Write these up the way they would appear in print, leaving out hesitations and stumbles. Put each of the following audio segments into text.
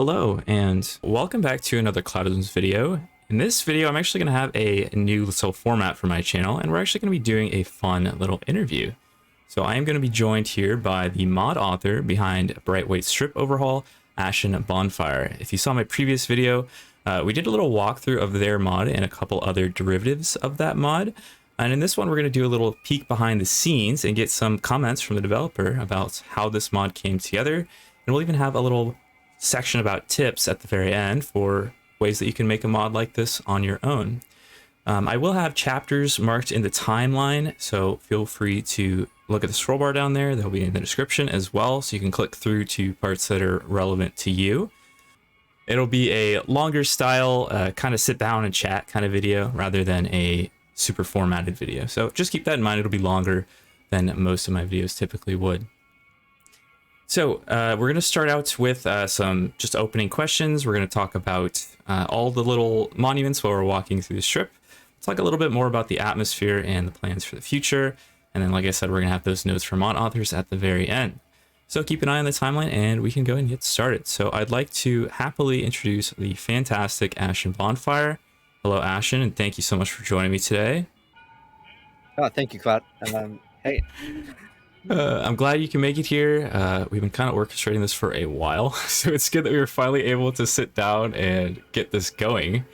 Hello, and welcome back to another CloudZones video. In this video, I'm actually going to have a new little format for my channel, and we're actually going to be doing a fun little interview. So I am going to be joined here by the mod author behind Brightweight Strip Overhaul, Ashen Bonfire. If you saw my previous video, we did a little walkthrough of their mod and a couple other derivatives of that mod. And in this one, we're going to do a little peek behind the scenes and get some comments from the developer about how this mod came together. And we'll even have a little section about tips at the very end for ways that you can make a mod like this on your own. I will have chapters marked in the timeline, so feel free to look at the scroll bar down there. They'll be in the description as well, so you can click through to parts that are relevant to you. It'll be a longer style, kind of sit down and chat kind of video rather than a super formatted video. So just keep that in mind. It'll be longer than most of my videos typically would. So we're going to start out with some just opening questions. We're going to talk about all the little monuments while we're walking through the strip. Talk a little bit more about the atmosphere and the plans for the future. And then, like I said, we're going to have those notes from mod authors at the very end. So keep an eye on the timeline and we can go and get started. So I'd like to happily introduce the fantastic Ashen Bonfire. Hello, Ashen, and thank you so much for joining me today. Oh, thank you, Cloud. Hey. I'm glad you can make it here. We've been kind of orchestrating this for a while, so it's good that we were finally able to sit down and get this going.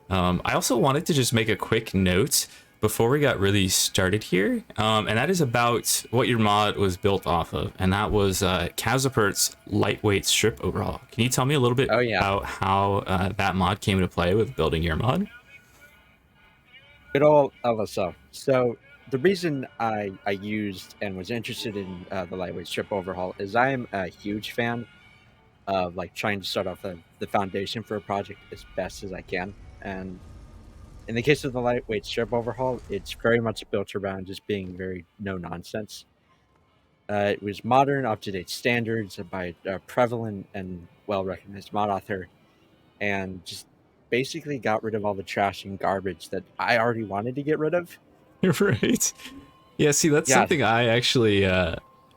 I also wanted to just make a quick note before we got really started here, and that is about what your mod was built off of, and that was Kazapert's lightweight strip overhaul. Can you tell me a little bit about how that mod came into play with building your mod? Good old LSO. So the reason I used and was interested in the lightweight strip overhaul is I am a huge fan of like trying to start off the foundation for a project as best as I can. And in the case of the lightweight strip overhaul, it's very much built around just being very no nonsense. It was modern, up-to-date standards by a prevalent and well-recognized mod author, and just basically got rid of all the trash and garbage that I already wanted to get rid of. Right. Yeah, see, that's something I actually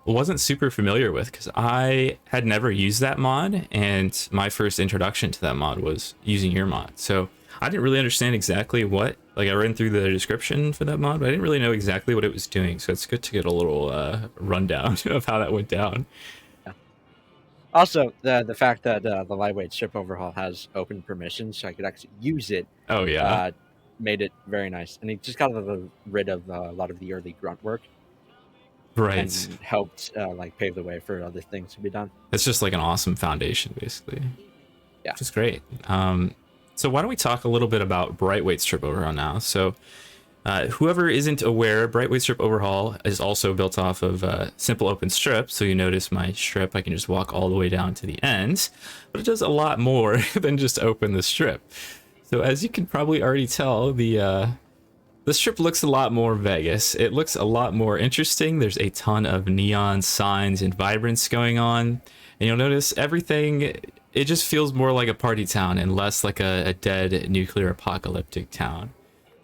wasn't super familiar with because I had never used that mod, and my first introduction to that mod was using your mod. So I didn't really understand exactly what, like I read through the description for that mod, but I didn't really know exactly what it was doing. So it's good to get a little rundown of how that went down. Yeah. Also, the fact that the lightweight strip overhaul has open permissions, so I could actually use it. Oh yeah. Made it very nice, and it just got rid of a lot of the early grunt work, right, and helped like pave the way for other things to be done. It's just like an awesome foundation, basically. Yeah, which is great. So why don't we talk a little bit about Brightweight Strip Overhaul now? So whoever isn't aware, Brightweight Strip Overhaul is also built off of simple open strip. So you notice my strip, I can just walk all the way down to the end, but it does a lot more than just open the strip. So as you can probably already tell, the strip looks a lot more Vegas. It looks a lot more interesting. There's a ton of neon signs and vibrance going on. And you'll notice everything, it just feels more like a party town and less like a dead nuclear apocalyptic town.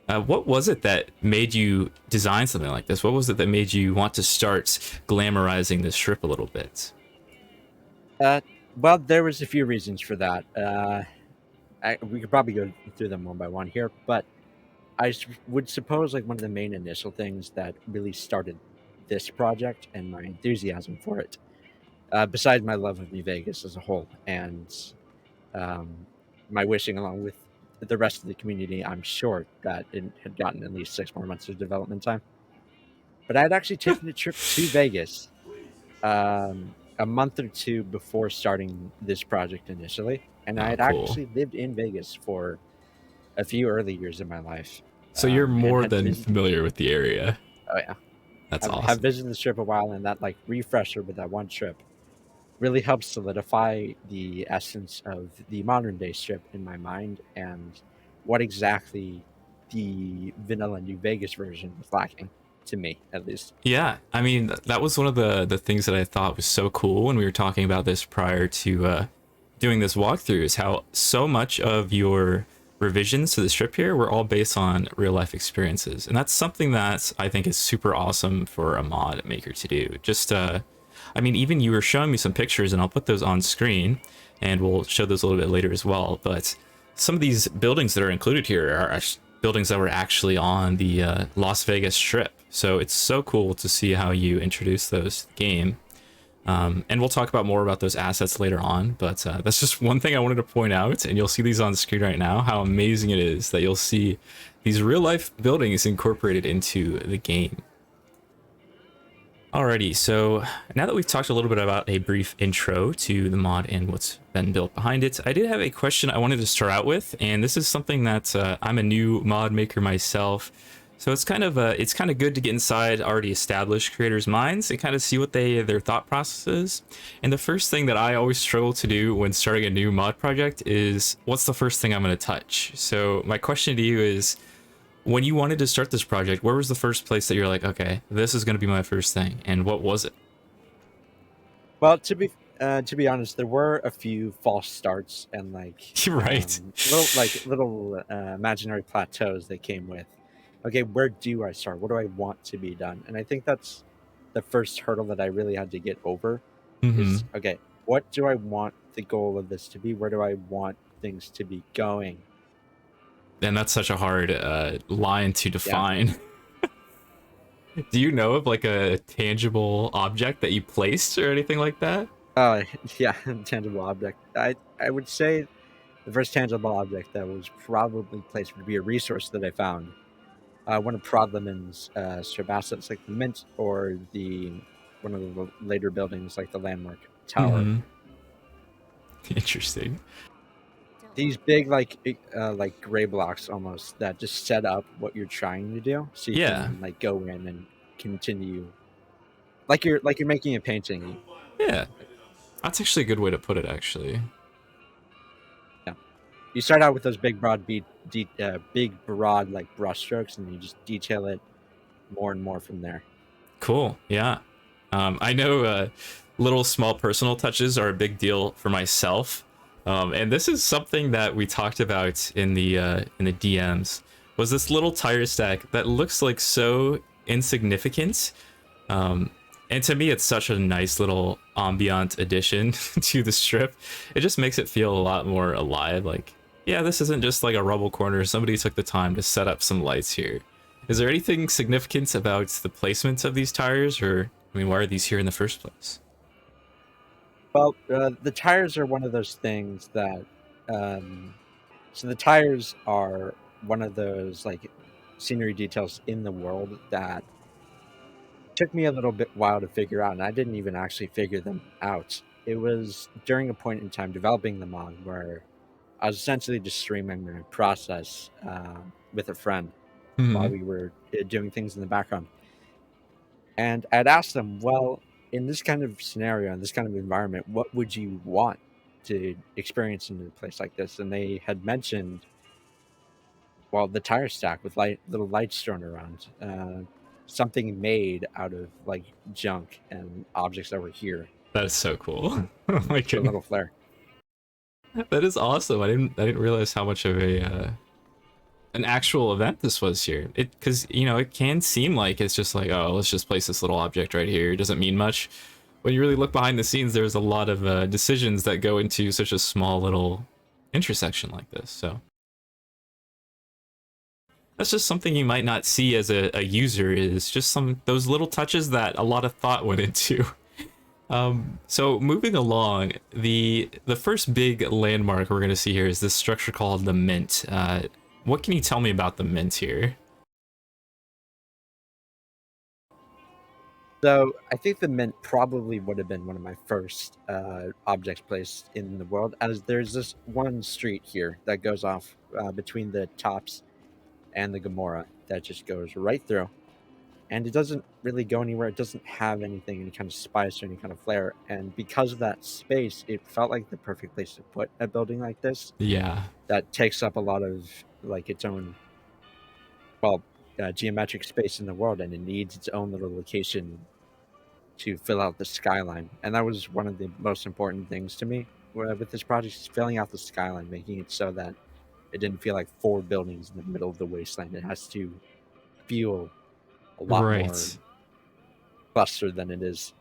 What was it that made you design something like this? What was it that made you want to start glamorizing the strip a little bit? Well, there was a few reasons for that. We could probably go through them one by one here, but I would suppose like one of the main initial things that really started this project and my enthusiasm for it, besides my love of New Vegas as a whole and my wishing along with the rest of the community, I'm sure that it had gotten at least 6 more months of development time. But I had actually taken a trip to Vegas a month or two before starting this project initially. And I had actually lived in Vegas for a few early years of my life. So you're more than familiar with the area. Oh yeah. That's awesome. I've visited the strip a while, and that like refresher with that one trip really helps solidify the essence of the modern day strip in my mind and what exactly the vanilla New Vegas version was lacking, to me at least. Yeah, I mean, that was one of the things that I thought was so cool when we were talking about this prior to doing this walkthrough, is how so much of your revisions to the strip here were all based on real life experiences. And that's something that I think is super awesome for a mod maker to do. Just I mean, even you were showing me some pictures, and I'll put those on screen. and we'll show those a little bit later as well. But some of these buildings that are included here are buildings that were actually on the Las Vegas Strip. So it's so cool to see how you introduce those to the game. And we'll talk about more about those assets later on, but that's just one thing I wanted to point out, and you'll see these on the screen right now, how amazing it is that you'll see these real-life buildings incorporated into the game. Alrighty, so now that we've talked a little bit about a brief intro to the mod and what's been built behind it, I did have a question I wanted to start out with, and this is something that I'm a new mod maker myself, so it's kind of good to get inside already established creators' minds and kind of see what their thought process is. And the first thing that I always struggle to do when starting a new mod project is, what's the first thing I'm going to touch? So my question to you is, when you wanted to start this project, where was the first place that you're like, okay, this is going to be my first thing, and what was it? Well, to be honest, there were a few false starts and You're right. little imaginary plateaus that came with. Okay, where do I start? What do I want to be done? And I think that's the first hurdle that I really had to get over. Mm-hmm. Is okay, what do I want the goal of this to be? Where do I want things to be going? And that's such a hard line to Yeah. define. Do you know of like a tangible object that you placed or anything like that? Yeah, tangible object. I would say the first tangible object that was probably placed would be a resource that I found. One of Prodleman's strip assets, like the Mint or one of the later buildings, like the Landmark Tower. Mm-hmm. Interesting. These big, like gray blocks almost that just set up what you're trying to do, so you Yeah. can like go in and continue, like you're making a painting. Yeah. That's actually a good way to put it, actually. Yeah, you start out with those big broad like brush strokes, and you just detail it more and more from there. Cool. Yeah. I know little small personal touches are a big deal for myself. And this is something that we talked about in the DMs, was this little tire stack that looks like so insignificant. And to me, it's such a nice little ambient addition to the strip. It just makes it feel a lot more alive. Like, yeah, this isn't just like a rubble corner. Somebody took the time to set up some lights here. Is there anything significant about the placement of these tires, or I mean, why are these here in the first place? Well, the tires are one of those things that. So the tires are one of those like scenery details in the world that took me a little bit while to figure out, and I didn't even actually figure them out. It was during a point in time developing the mod where I was essentially just streaming my process with a friend while Hmm. we were doing things in the background. And I'd asked them, well, in this kind of scenario, in this kind of environment, what would you want to experience in a place like this? And they had mentioned, well, the tire stack with little lights thrown around, something made out of like junk and objects that were here. That is so cool. Oh my A goodness, little flair. that is awesome. I didn't realize how much of a an actual event this was here. It because it can seem like it's just like, oh, let's just place this little object right here. It doesn't mean much. When you really look behind the scenes, there's a lot of decisions that go into such a small little intersection like this. So that's just something you might not see as a user, is just those little touches that a lot of thought went into. So moving along, the first big landmark we're gonna see here is this structure called the Mint. What can you tell me about the Mint here? So I think the mint probably would have been one of my first objects placed in the world, as there's this one street here that goes off between the tops and the Gamora that just goes right through. And it doesn't really go anywhere. It doesn't have anything, any kind of spice or any kind of flair. And because of that space, it felt like the perfect place to put a building like this Yeah, that takes up a lot of like its own, well, geometric space in the world, and it needs its own little location to fill out the skyline. And that was one of the most important things to me with this project, is filling out the skyline, making it so that it didn't feel like four buildings in the middle of the wasteland. It has to feel a lot more right. clustered than it is.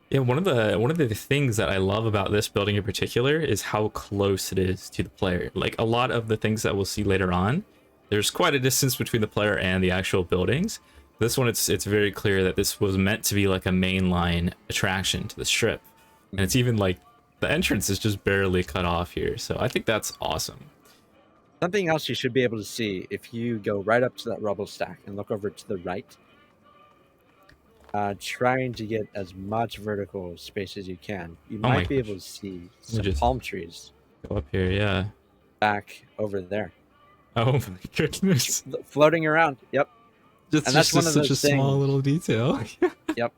Yeah, one of the things that I love about this building in particular is how close it is to the player. Like a lot of the things that we'll see later on, there's quite a distance between the player and the actual buildings. This one, it's very clear that this was meant to be like a mainline attraction to the strip, and it's even like the entrance is just barely cut off here. So I think that's awesome. Something else you should be able to see if you go right up to that rubble stack and look over to the right, trying to get as much vertical space as you can. You Oh my might be able gosh, to see let me some just palm trees go up here. Yeah. back over there, Oh my goodness, floating around. Yep, that's and that's one just of such a those small things. little detail. Yep,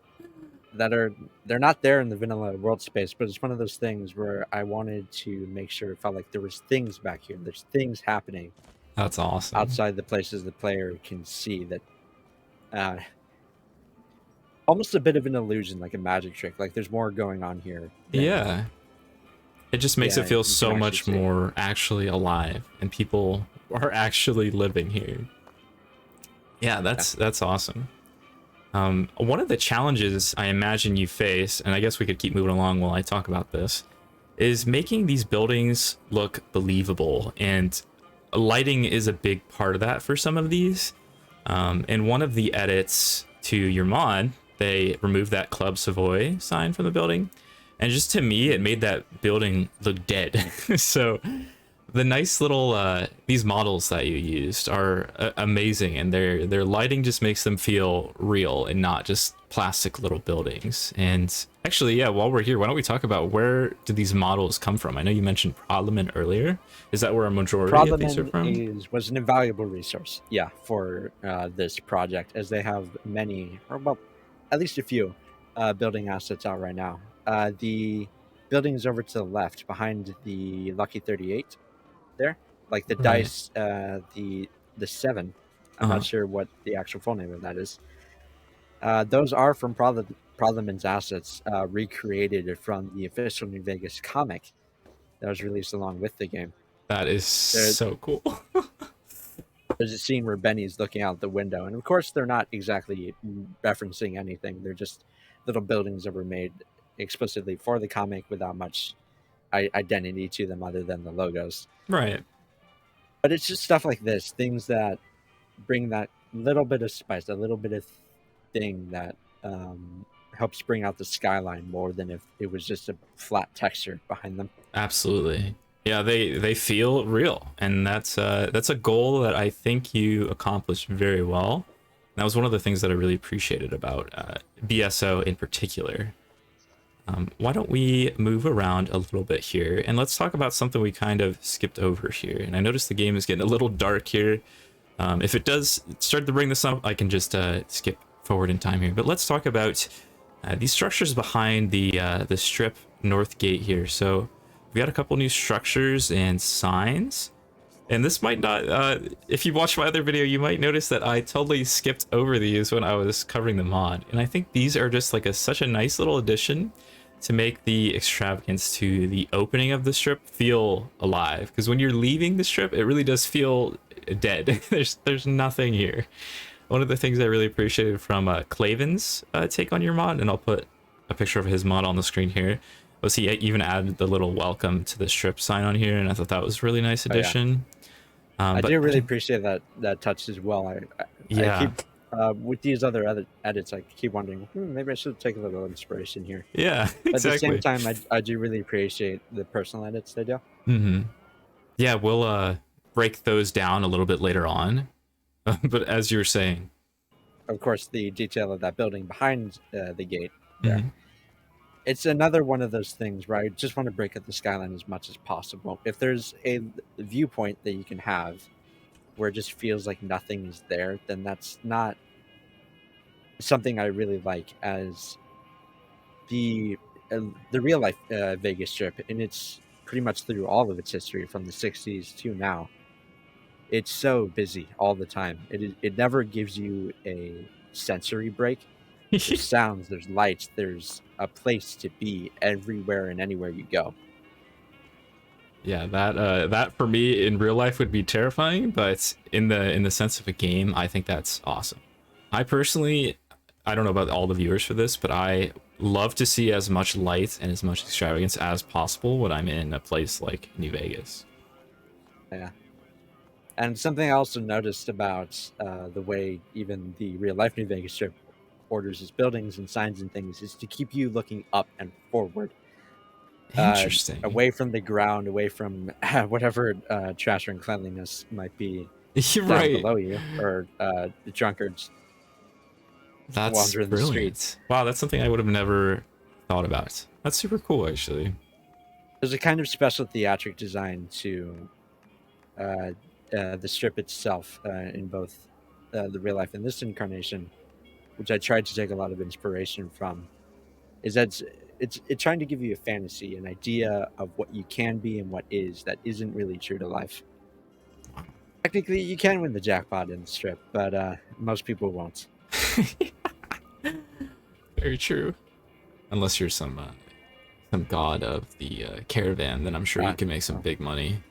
they're not there in the vanilla world space, but it's one of those things where I wanted to make sure it felt like there was things back here. There's things happening That's awesome. outside the places the player can see that. Uh, Almost a bit of an illusion, like a magic trick. Like there's more going on here than Yeah. It just makes it yeah feel you can so actually much see. more actually alive and people are actually living here. Yeah, Yeah. that's awesome. One of the challenges I imagine you face, and I guess we could keep moving along while I talk about this, is making these buildings look believable. And lighting is a big part of that for some of these. In one of the edits to your mod, they removed that Club Savoy sign from the building. And just to me, it Mhm. made that building look dead. So the nice little these models that you used are amazing, and their lighting just makes them feel real and not just plastic little buildings. And actually, yeah, while we're here, why don't we talk about where did these models come from? I know you mentioned Parliament earlier. Is that where a majority of these are Prodleman from? was an invaluable resource, yeah, for this project, as they have many, or well, at least a few, building assets out right now. The buildings over to the left, behind the Lucky 38, there, like the Right. dice, the seven. I'm not Uh-huh. sure what the actual full name of that is. Those are from Prodleman's assets, recreated from the official New Vegas comic that was released along with the game. That is There, so cool. there's a scene where Benny's looking out the window, and of course, they're not exactly referencing anything. They're just little buildings that were made explicitly for the comic without much identity to them other than the logos. Right. But it's just stuff like this, things that bring that little bit of spice, a little bit of thing that helps bring out the skyline more than if it was just a flat texture behind them. Absolutely. Yeah, they feel real, and that's a goal that I think you accomplished very well. That was one of the things that I really appreciated about BSO in particular. Why don't we move around a little bit here, and let's talk about something we kind of skipped over here. And I noticed the game is getting a little dark here. If it does start to bring this up, I can just skip forward in time here. But let's talk about these structures behind the strip north gate here. So we got a couple new structures and signs. And this might not, if you watch my other video, you might notice that I totally skipped over these when I was covering the mod. And I think these are just like such a nice little addition to make the extravagance to the opening of the strip feel alive. Because when you're leaving the strip, it really does feel dead. There's nothing here. One of the things I really appreciated from Claven's take on your mod, and I'll put a picture of his mod on the screen here, was he even added the little welcome to the strip sign on here, and I thought that was a really nice Oh yeah, addition. I But do I really didn't, appreciate that touch as well. I yeah, keep with these other edits, I keep wondering, maybe I should take a little inspiration here. yeah, But at the same exactly. time, I do really appreciate the personal edits they do. Hmm. Yeah, we'll break those down a little bit later on. But as you were saying, Of course, the detail of that building behind the gate there. mhm. It's another one of those things where I just want to break up the skyline as much as possible. If there's a viewpoint that you can have where it just feels like nothing is there, then that's not something I really like as the the real life Vegas Strip, and it's pretty much through all of its history from the '60s to now. It's so busy all the time. It never gives you a sensory break. There's sounds, there's lights, there's a place to be everywhere and anywhere you go. Yeah, that for me in real life would be terrifying, but in the sense of a game, I think that's awesome. I personally, I don't know about all the viewers for this, but I love to see as much light and as much extravagance as possible when I'm in a place like New Vegas. Yeah. And something I also noticed about the way even the real life New Vegas Strip orders its buildings and signs and things is to keep you looking up and forward, Interesting. away from the ground, away from whatever trash or uncleanliness might be You're down right. below you, or the drunkards That's wandering the street. brilliant. Wow, that's something I would have never thought about. That's super cool, actually. There's a kind of special theatric design to uh, the strip itself in both the real life and this incarnation, which I tried to take a lot of inspiration from. Is that it's trying to give you a fantasy, an idea of what you can be and what is that isn't really true to life. Technically, you can win the jackpot in the strip, but most people won't. Very true. Unless you're some god of the caravan, then I'm sure you can make some Well, big money.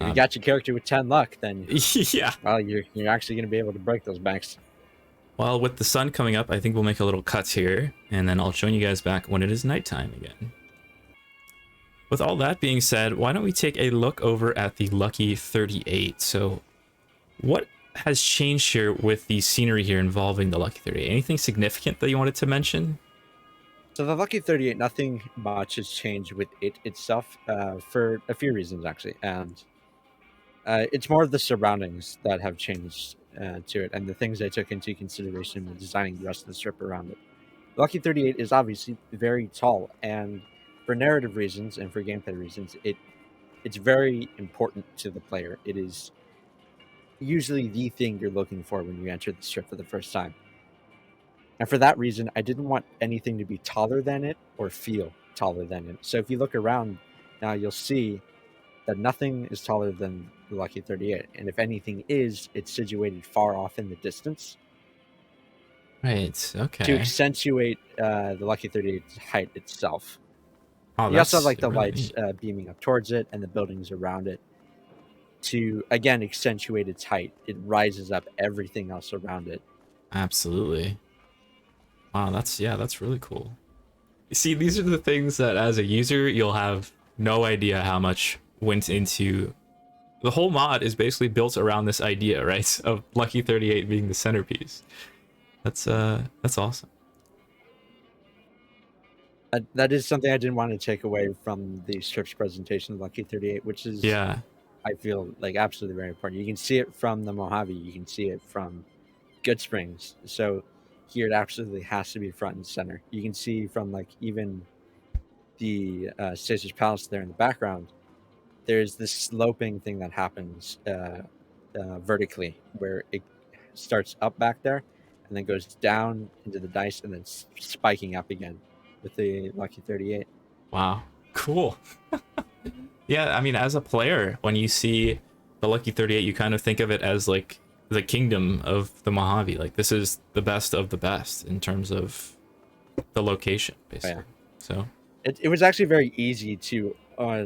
if you got your character with 10 luck, then Yeah. well, you're actually going to be able to break those banks. Well, with the sun coming up, I think we'll make a little cut here, and then I'll join you guys back when it is nighttime again. With all that being said, why don't we take a look over at the Lucky 38? So, what has changed here with the scenery here involving the Lucky 38? Anything significant that you wanted to mention? So the Lucky 38, nothing much has changed with it itself for a few reasons, actually. And it's more of the surroundings that have changed to it and the things I took into consideration when designing the rest of the strip around it. Lucky 38 is obviously very tall, and for narrative reasons and for gameplay reasons, it's very important to the player. It is usually the thing you're looking for when you enter the strip for the first time. And for that reason, I didn't want anything to be taller than it or feel taller than it. So if you look around now, you'll see that nothing is taller than the Lucky 38. And if anything is, it's situated far off in the distance Right, to okay. accentuate the Lucky 38's height itself. Oh, You also have that's like the really lights neat. beaming up towards it and the buildings around it to, again, accentuate its height. It rises up everything else around it. Absolutely. Wow, that's really cool. You see, these are the things that as a user, you'll have no idea how much went into. The whole mod is basically built around this idea, right? Of Lucky 38 being the centerpiece. That's awesome. That is something I didn't want to take away from the strip's presentation of Lucky 38, which is, Yeah, I feel like, absolutely very important. You can see it from the Mojave, you can see it from Good Springs. So here it absolutely has to be front and center. You can see from like even the Caesar's Palace there in the background, there's this sloping thing that happens vertically where it starts up back there and then goes down into the dice and then spiking up again with the Lucky 38. wow, cool. Yeah, I mean, as a player, when you see the Lucky 38, you kind of think of it as like the kingdom of the Mojave. Like, this is the best of the best in terms of the location, Oh, yeah. basically. So, It was actually very easy to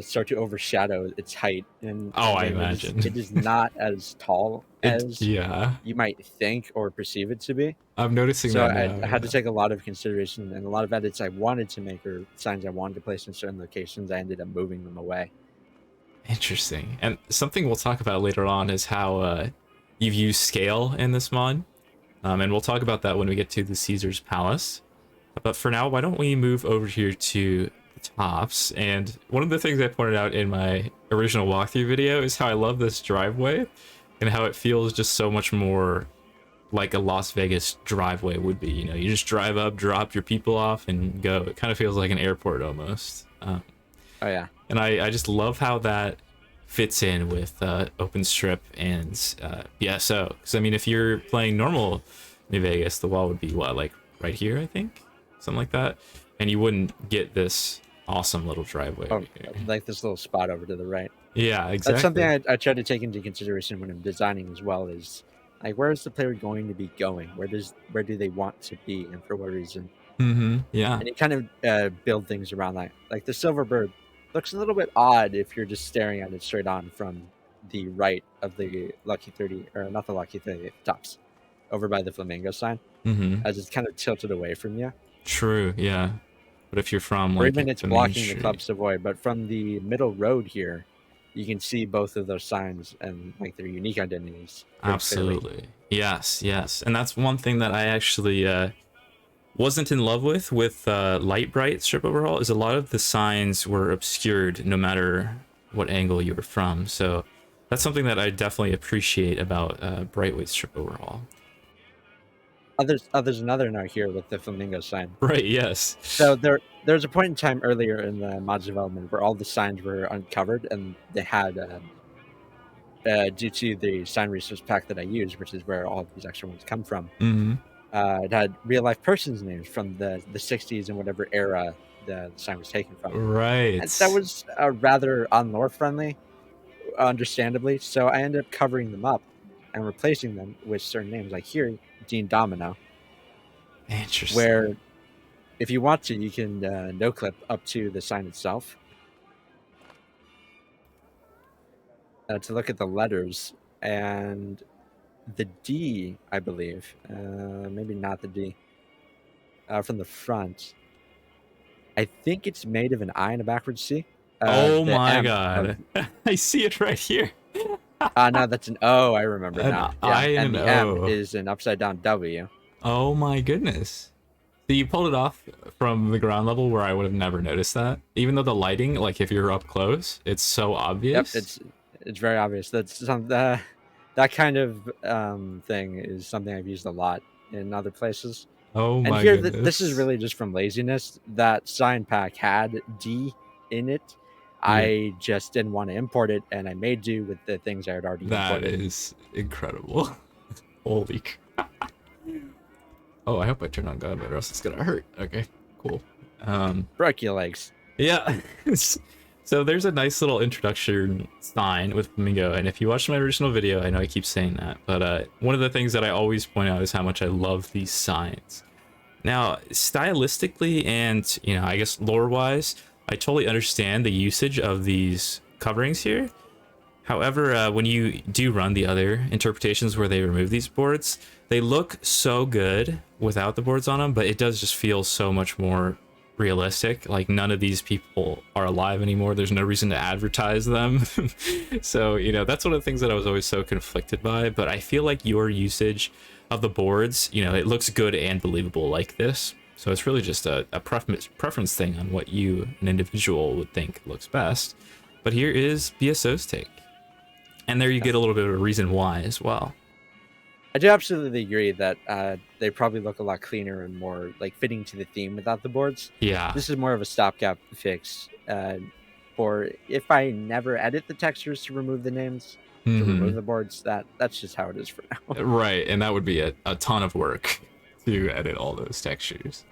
start to overshadow its height, and oh, I again, imagine. it is not as tall as Yeah, you might think or perceive it to be. I'm noticing So that I now. had to Yeah. take a lot of consideration and a lot of edits I wanted to make or signs I wanted to place in certain locations. I ended up moving them away. Interesting. And something we'll talk about later on is how you've used scale in this mod. And we'll talk about that when we get to the Caesar's Palace. But for now, why don't we move over here to the tops? And one of the things I pointed out in my original walkthrough video is how I love this driveway and how it feels just so much more like a Las Vegas driveway would be. You know, you just drive up, drop your people off, and go. It kind of feels like an airport almost. Oh yeah, And I just love how that fits in with OpenStrip and BSO. Because I mean, if you're playing normal New Vegas, the wall would be what, like right here, I think, something like that, and you wouldn't get this awesome little driveway oh, over here. like this little spot over to the right. Yeah, That's something exactly. I try to take into consideration when I'm designing as well. Is like, where is the player going to be going? Where do they want to be, and for what reason? Mm-hmm. Yeah. And you kind of build things around that. Like the silver bird looks a little bit odd if you're just staring at it straight on from the right of the Lucky 30, or not the Lucky 30, tops, over by the flamingo sign, Mm-hmm. as it's kind of tilted away from you. True, yeah. But if you're from or like even it's the main blocking the street, Club Savoy. But from the middle road here, you can see both of those signs and like their unique identities pretty clearly. absolutely. Yes, yes. And that's one thing that I actually wasn't in love with Light Bright Strip Overhaul is a lot of the signs were obscured no matter what angle you were from. So that's something that I definitely appreciate about Brightweight Strip Overhaul. There's another note here with the flamingo sign. Right, yes. So there's a point in time earlier in the mod's development where all the signs were uncovered, and they had due to the sign resource pack that I use, which is where all of these extra ones come from. Mm-hmm. It had real life persons' names from the 60s and whatever era the sign was taken from, and that Right. was rather unlore friendly, understandably. So I ended up covering them up and replacing them with certain names, like here, Dean Domino, Interesting. where if you want to, you can no clip up to the sign itself to look at the letters, and the D, I believe, maybe not the D, from the front. I think it's made of an I and a backwards C. Oh The my M of god. I see it right here. no, that's an O. I remember An now. I Yeah, and and an the M O. is an upside down W. Oh my goodness. So you pulled it off from the ground level where I would have never noticed that. Even though the lighting, like if you're up close, it's so Yep, obvious. it's very obvious. That's some that kind of thing is something I've used a lot in other places. Oh And my here, this is goodness. really just from laziness. That sign pack had D in it. Yeah, I just didn't want to import it, and I made do with the things I had already that imported. is incredible. Holy. Oh, I hope I turn on God mode or else it's gonna hurt. Okay, cool. Broke your legs. Yeah. So there's a nice little introduction sign with Flamingo, and if you watch my original video, I know I keep saying that, but one of the things that I always point out is how much I love these signs. Now, stylistically and, you know, I guess lore-wise, I totally understand the usage of these coverings here. However, when you do run the other interpretations where they remove these boards, they look so good without the boards on them, but it does just feel so much more realistic. Like none of these people are alive anymore. There's no reason to advertise them. So, you know, that's one of the things that I was always so conflicted by, but I feel like your usage of the boards, you know, it looks good and believable like this. So it's really just a preference thing on what you, an individual, would think looks best. But here is BSO's take. And there you get a little bit of a reason why as well. I do absolutely agree that they probably look a lot cleaner and more like fitting to the theme without the boards. Yeah. This is more of a stopgap fix for if I never edit the textures to remove the names, to remove the boards. That's just how it is for now. Right, and that would be a ton of work to edit all those textures.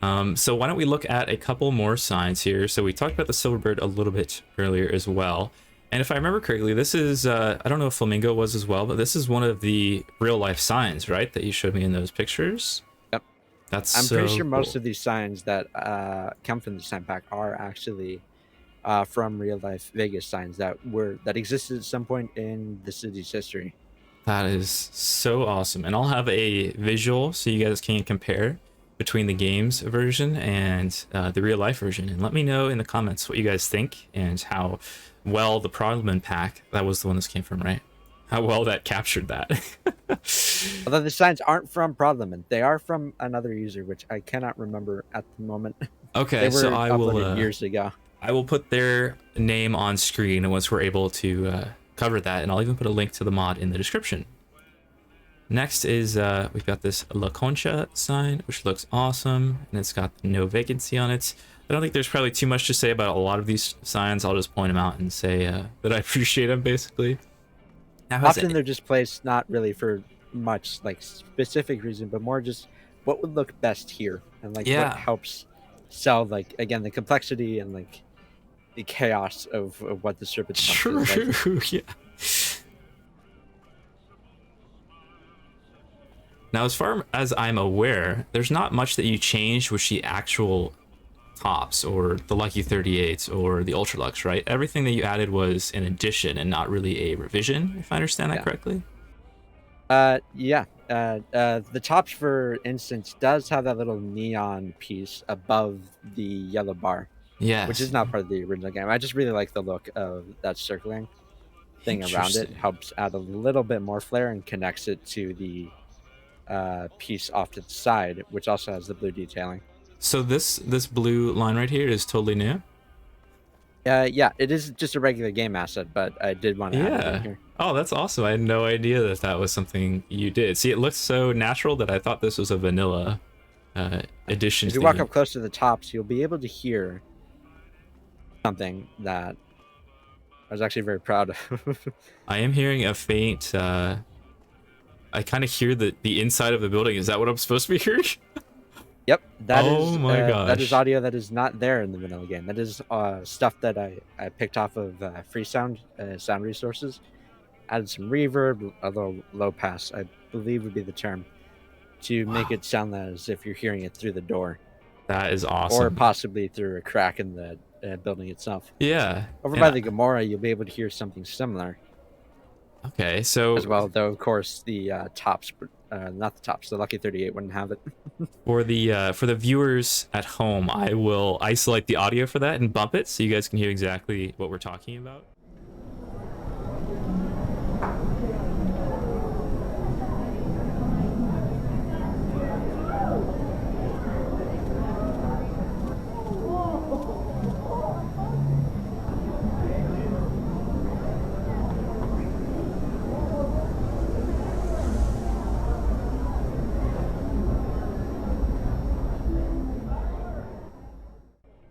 So why don't we look at a couple more signs here. So we talked about the Silverbird a little bit earlier as well. And if I remember correctly, this is, I don't know if Flamingo was as well, but this is one of the real life signs, right? That you showed me in those pictures. Yep. That's I'm so pretty sure cool. most of these signs that come from the sign pack are actually from real life Vegas signs that existed at some point in the city's history. That is so awesome. And I'll have a visual so you guys can compare between the games version and the real life version. And let me know in the comments what you guys think and how well the Problem pack, that was the one this came from, right? How well that captured that. Although the signs aren't from Prodleman, they are from another user, which I cannot remember at the moment. Okay, They were so uploaded years ago. I will put their name on screen once we're able to cover that, and I'll even put a link to the mod in the description. Next is we've got this La Concha sign, which looks awesome, and it's got no vacancy on it. I don't think there's probably too much to say about a lot of these signs. I'll just point them out and say that I appreciate them, basically. Now, Often they're just placed not really for much like specific reason, but more just what would look best here and like what helps sell, like again, the complexity and like the chaos of what the strip itself is like. Yeah. Now, as far as I'm aware, there's not much that you changed with the actual tops or the Lucky 38s or the Ultralux, right? Everything that you added was an addition and not really a revision, if I understand that correctly. Yeah. The tops, for instance, does have that little neon piece above the yellow bar, which Yes. is not part of the original game. I just really like the look of that circling thing around it. It Interesting. helps add a little bit more flair and connects it to the piece off to the side, which also has the blue detailing. So this blue line right here is totally new? Yeah, it is just a regular game asset, but I did want to add it in Yeah. here. Oh, that's awesome. I had no idea that that was something you did. See, it looks so natural that I thought this was a vanilla addition If to you the walk game. up close to the tops, you'll be able to hear something that I was actually very proud of. I am hearing a faint I kind of hear the inside of the building. Is that what I'm supposed to be hearing? Yep, Oh my that is gosh. audio that is not there in the vanilla game. That is stuff that I picked off of free sound resources. Added some reverb, a little low pass, I believe would be the term, to make Wow. it sound as if you're hearing it through the door, That is or awesome. possibly through a crack in the building itself. Yeah. Over And by the Gamora, you'll be able to hear something similar okay, as so well, though of course the tops, not the tops, the Lucky 38 wouldn't have it. for the viewers at home, I will isolate the audio for that and bump it so you guys can hear exactly what we're talking about.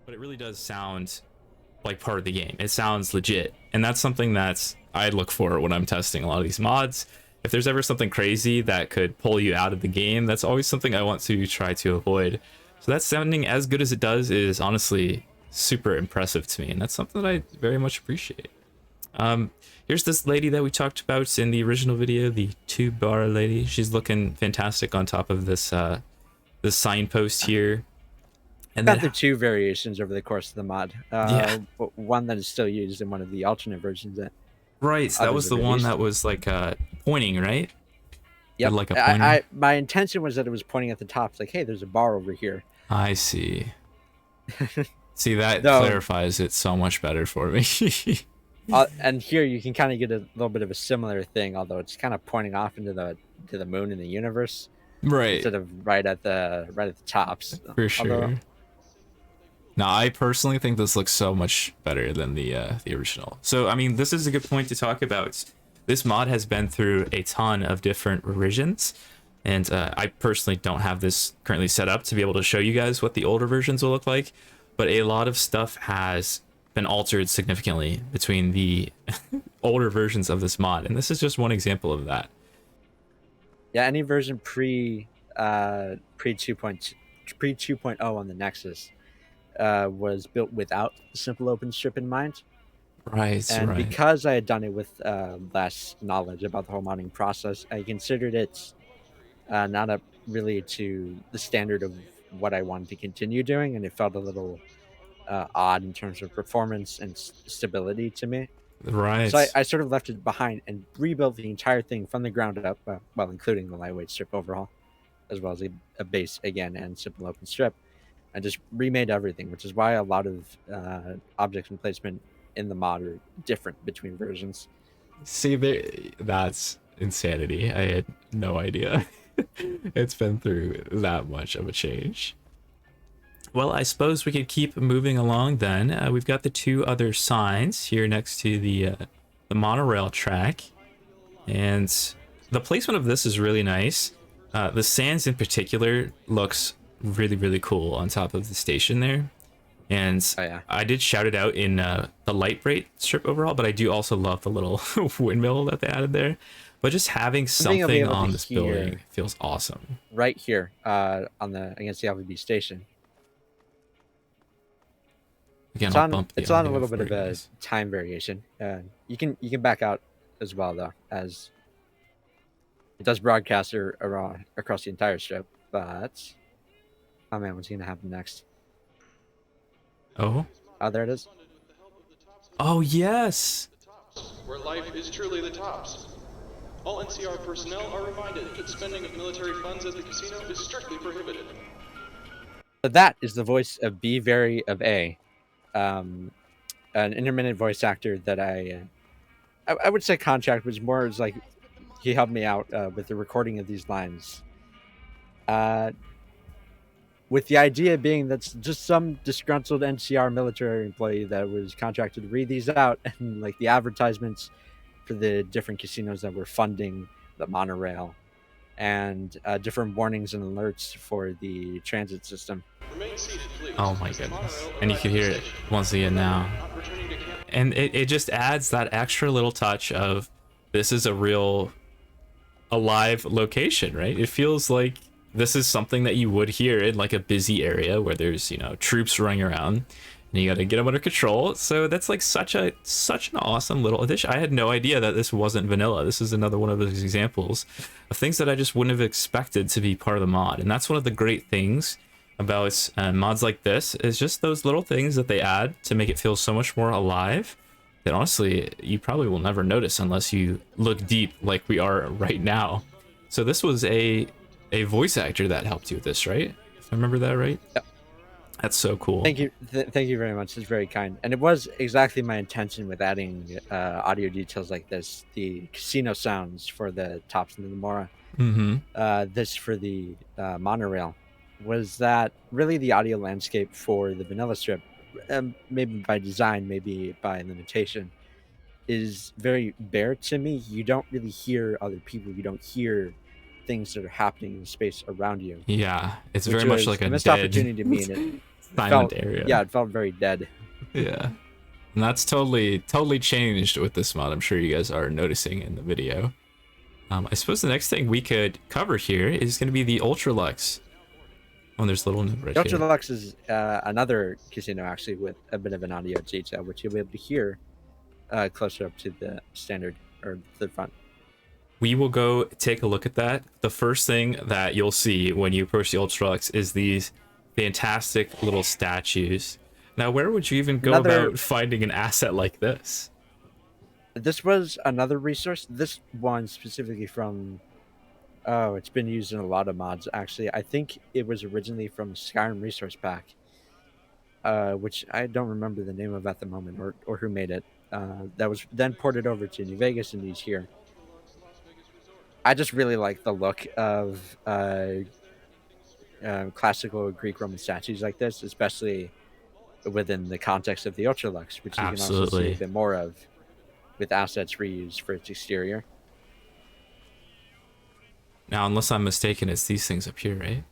But it really does sound like part of the game. It sounds legit, and that's something that I look for when I'm testing a lot of these mods. If there's ever something crazy that could pull you out of the game, that's always something I want to try to avoid. So that sounding as good as it does is honestly super impressive to me, and that's something that I very much appreciate. Here's this lady that we talked about in the original video, the tube bar lady. She's looking fantastic on top of this signpost here. And Got the then, two variations over the course of the mod. yeah, One that is still used in one of the alternate versions that right, so that others was have the one released. that was like pointing, right? Had Yep. like a pointer. My intention was that it was pointing at the top, like, hey, there's a bar over here. I see. See, that Though, clarifies it so much better for me. and here you can kind of get a little bit of a similar thing, although it's kind of pointing off into the moon and the universe Right, instead of right at the tops. for Although, sure. Now, I personally think this looks so much better than the original. So, I mean, this is a good point to talk about. This mod has been through a ton of different revisions, and I personally don't have this currently set up to be able to show you guys what the older versions will look like, but a lot of stuff has been altered significantly between the older versions of this mod, and this is just one example of that. yeah, any version pre 2.0 on the Nexus was built without the simple open strip in mind. Right, And right. because I had done it with less knowledge about the whole modding process, I considered it not up really to the standard of what I wanted to continue doing, and it felt a little odd in terms of performance and stability to me. So Right. I sort of left it behind and rebuilt the entire thing from the ground up, well, including the lightweight strip overhaul, as well as a base again and simple open strip, and just remade everything, which is why a lot of objects and placement in the mod are different between versions. See, that's insanity. I had no idea. It's been through that much of a change. Well, I suppose we could keep moving along then. We've got the two other signs here next to the monorail track, and the placement of this is really nice. The sands in particular looks really, really cool on top of the station there. And Oh yeah, I did shout it out in the Lightweight strip overall, but I do also love the little windmill that they added there. But just having something you'll be something able to on this building hear feels awesome. right here on the against the LVB station. Again, I'll bump the It's on a audio little bit for of you a guys. time variation. You can back out as well though, as it does broadcast around across the entire strip. But oh man, what's gonna happen next? Oh, Oh, there it is. oh yes. Where life is truly the tops. All NCR personnel are reminded that spending of military funds at the casino is strictly prohibited. So that is the voice of B Very of A, an intermittent voice actor that I would say contract was more as like he helped me out with the recording of these lines. With the idea being that's just some disgruntled NCR military employee that was contracted to read these out, and like the advertisements for the different casinos that were funding the monorail, and different warnings and alerts for the transit system. Remain seated, please. Oh my as the goodness. monorail And you arrives can at the hear it station. once again Remember, now. not returning to camp. And it just adds that extra little touch of this is a real alive location, right? It feels like this is something that you would hear in like a busy area where there's, you know, troops running around and you got to get them under control. So that's like such an awesome little addition. I had no idea that this wasn't vanilla. This is another one of those examples of things that I just wouldn't have expected to be part of the mod. And that's one of the great things about mods like this, is just those little things that they add to make it feel so much more alive that honestly you probably will never notice unless you look deep like we are right now. So this was a voice actor that helped you with this, right? If I remember that right? Yep. That's so cool. Thank you, thank you very much. It's very kind, and it was exactly my intention with adding audio details like this: the casino sounds for the tops of the Mora, this for the monorail. Was that really the audio landscape for the vanilla strip? Maybe by design, maybe by limitation, is very bare to me. You don't really hear other people. You don't hear things that are happening in the space around you. Yeah, it's Which very much was like a missed dead opportunity to me, and it silent felt, area. yeah, it felt very dead. Yeah. And that's totally changed with this mod. I'm sure you guys are noticing in the video. I suppose the next thing we could cover here is going to be the Ultralux. Oh, there's a little note right Ultra here. Deluxe is another casino actually with a bit of an audio detail, which you'll be able to hear closer up to the standard or the front. We will go take a look at that. The first thing that you'll see when you approach the Ultralux is these fantastic little statues. Now, where would you even go about finding an asset like this? This was another resource. This one specifically from, oh, it's been used in a lot of mods actually. I think it was originally from Skyrim Resource Pack, which I don't remember the name of at the moment, or who made it. That was then ported over to New Vegas and used here. I just really like the look of classical Greek Roman statues like this, especially within the context of the Ultralux, which you can also see a bit more of with assets reused for its exterior. Now, unless I'm mistaken, it's these things up here, right?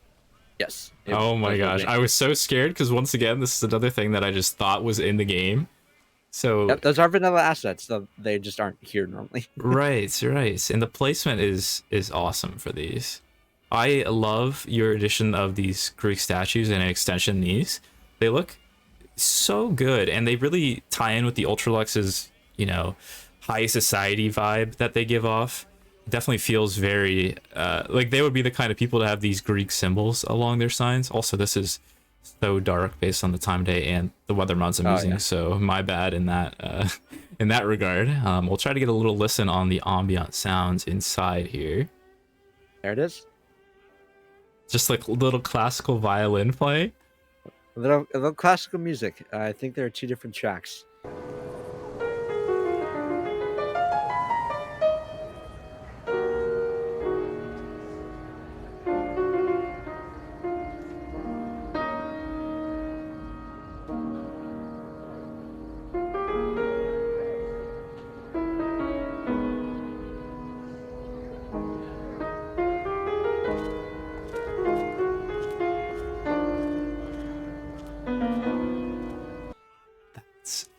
Yes. Oh my gosh, I was so scared because once again, this is another thing that I just thought was in the game. So yep, those are vanilla assets, though they just aren't here normally. right, and the placement is awesome for these. I love your addition of these Greek statues and an extension these. They look so good, and they really tie in with the Ultralux's, you know, high society vibe that they give off. It definitely feels very like they would be the kind of people to have these Greek symbols along their signs. Also, this is so dark based on the time of day and the weather mods I'm using, so my bad in that regard. We'll try to get a little listen on the ambient sounds inside here. There it is. Just like a little classical violin play. A little classical music. I think there are two different tracks.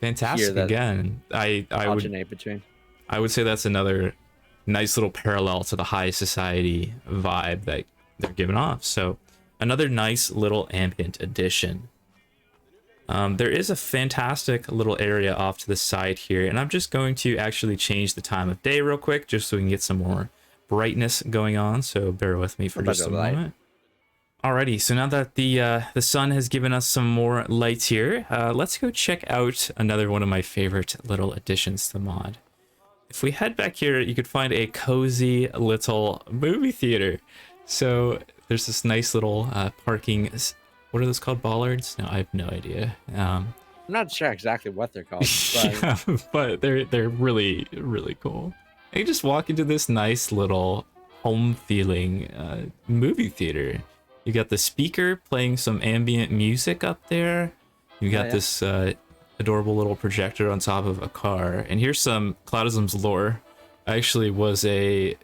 Fantastic again. I alternate between. I would say that's another nice little parallel to the high society vibe that they're giving off. So another nice little ambient addition. There is a fantastic little area off to the side here, and I'm just going to actually change the time of day real quick just so we can get some more brightness going on. So bear with me for just a moment. Alrighty, so now that the sun has given us some more lights here, let's go check out another one of my favorite little additions to the mod. if we head back here, you could find a cozy little movie theater. So there's this nice little parking. What are those called? Bollards? No, I have no idea. I'm not sure exactly what they're called, but Yeah, but they're really really cool. And you just walk into this nice little home feeling movie theater. You got the speaker playing some ambient music up there. You got yeah. this adorable little projector on top of a car. And here's some Cloudism's lore. I actually was a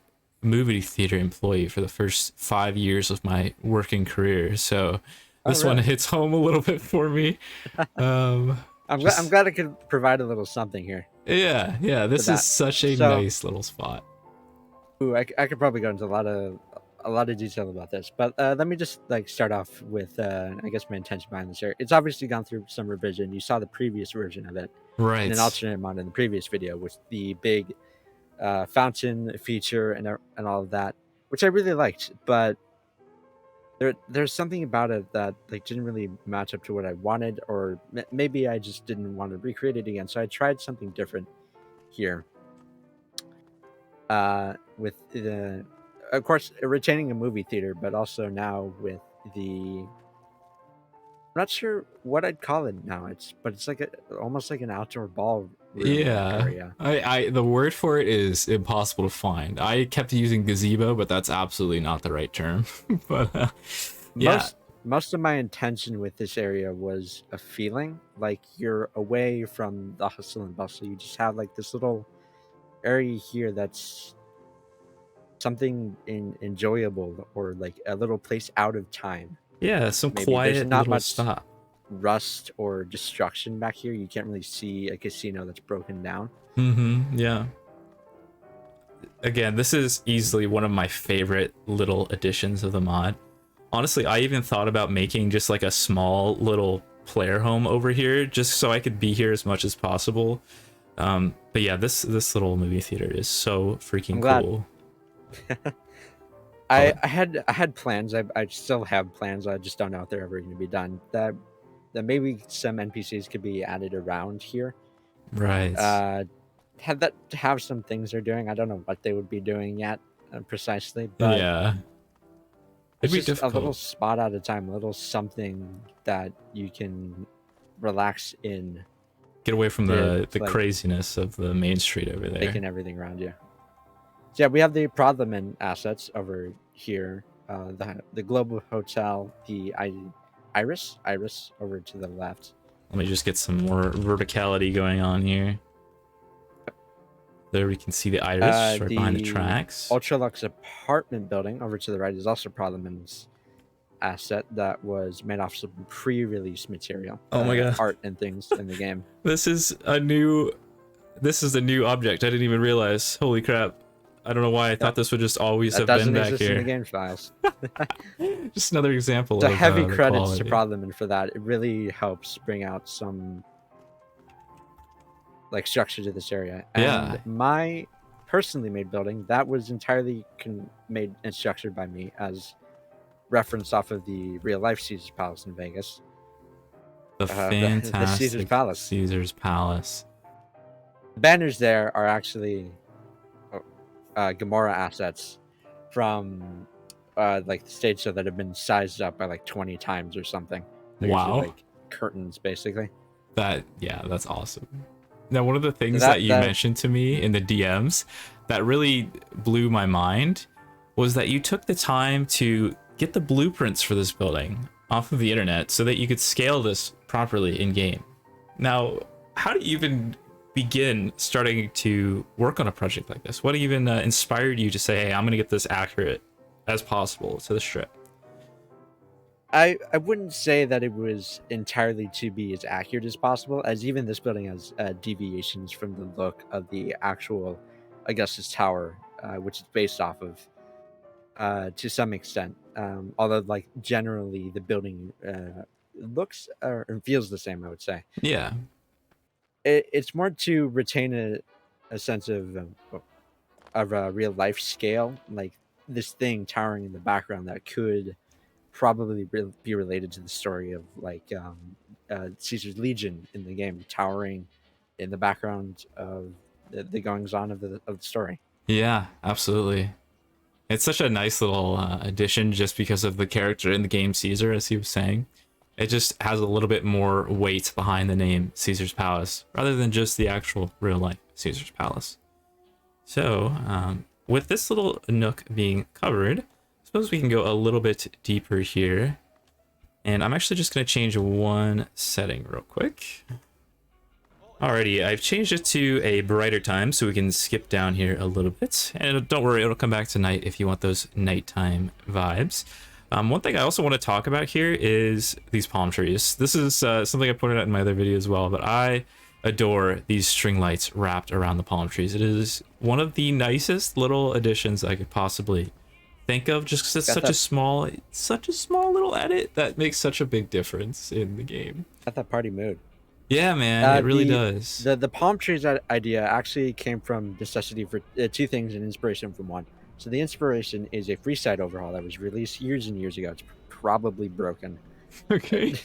movie theater employee for the first 5 years of my working career, so this one really? hits home a little bit for me. I'm glad I could provide a little something here. Yeah, this is that. such a So, nice little spot. ooh, I could probably go into a lot of detail about this, but let me just like start off with I guess my intention behind this area. It's obviously gone through some revision. You saw the previous version of it in an Right. alternate mod in the previous video with the big fountain feature and all of that, which I really liked. But there's something about it that like didn't really match up to what I wanted, or maybe I just didn't want to recreate it again. So I tried something different here. With the, of course, retaining a movie theater, but also now with the, I'm not sure what I'd call it now. It's like almost like an outdoor ballroom Yeah. area. I the word for it is impossible to find. I kept using gazebo, but that's absolutely not the right term. But yeah. Most of my intention with this area was a feeling like you're away from the hustle and bustle. You just have like this little area here that's something enjoyable, or like a little place out of time. Yeah, some Maybe there's quiet not little much stop. rust or destruction back here. You can't really see a casino that's broken down. Yeah. Again, this is easily one of my favorite little additions of the mod. Honestly, I even thought about making just like a small little player home over here, just so I could be here as much as possible. But yeah, this little movie theater is so freaking I'm glad. cool. I had plans. I still have plans. I just don't know if they're ever going to be done. That maybe some NPCs could be added around here. Right. Have some things they're doing. I don't know what they would be doing yet precisely, but Yeah. it's It'd be just a little difficult. spot at a time, a little something that you can relax in, Get away from the like craziness of the main street over there. taking everything around you. So yeah, we have the Prodleman assets over here. The Global Hotel, the Iris over to the left. Let me just get some more verticality going on here. There we can see the iris right behind the tracks. Ultralux apartment building over to the right is also Prodleman's asset that was made off some pre-release material. Oh my god. Art and things in the game. This is a new object. I didn't even realize. Holy crap. I don't know why I thought this would just always have been back here. That doesn't exist in the game files. Just another example so of heavy the credits quality. to Prodleman for that. It really helps bring out some like structure to this area. And Yeah. my personally made building that was entirely made and structured by me, as referenced off of the real life Caesar's Palace in Vegas. The fantastic Caesar's Palace. Caesar's Palace. The banners there are actually Gamora assets from like the stage show that have been sized up by like 20 times or something. They're Wow. like curtains, basically. That's awesome. Now, one of the things that you mentioned to me in the DMs that really blew my mind was that you took the time to get the blueprints for this building off of the internet so that you could scale this properly in game. Now, how do you even begin starting to work on a project like this? What even inspired you to say, hey, I'm going to get this accurate as possible to the strip? I wouldn't say that it was entirely to be as accurate as possible, as even this building has deviations from the look of the actual Augustus Tower, which it's based off of to some extent. Although, like, generally the building looks or feels the same, I would say. Yeah. It's more to retain a sense of a real life scale, like this thing towering in the background that could probably be related to the story of like Caesar's Legion in the game, towering in the background of the goings on of the story. Yeah, absolutely. It's such a nice little addition just because of the character in the game Caesar, as he was saying. It just has a little bit more weight behind the name Caesar's Palace rather than just the actual real life Caesar's Palace. So, with this little nook being covered, I suppose we can go a little bit deeper here. And I'm actually just going to change one setting real quick. Alrighty, I've changed it to a brighter time so we can skip down here a little bit. And don't worry, it'll come back to night if you want those nighttime vibes. One thing I also want to talk about here is these palm trees. This is something I pointed out in my other video as well, but I adore these string lights wrapped around the palm trees. It is one of the nicest little additions I could possibly think of, just because it's such a small little edit that makes such a big difference in the game. Got that party mood. Yeah, man, it really does. The palm trees idea actually came from necessity for two things and inspiration from one. So the inspiration is a free site overhaul that was released years and years ago. It's probably broken. Okay.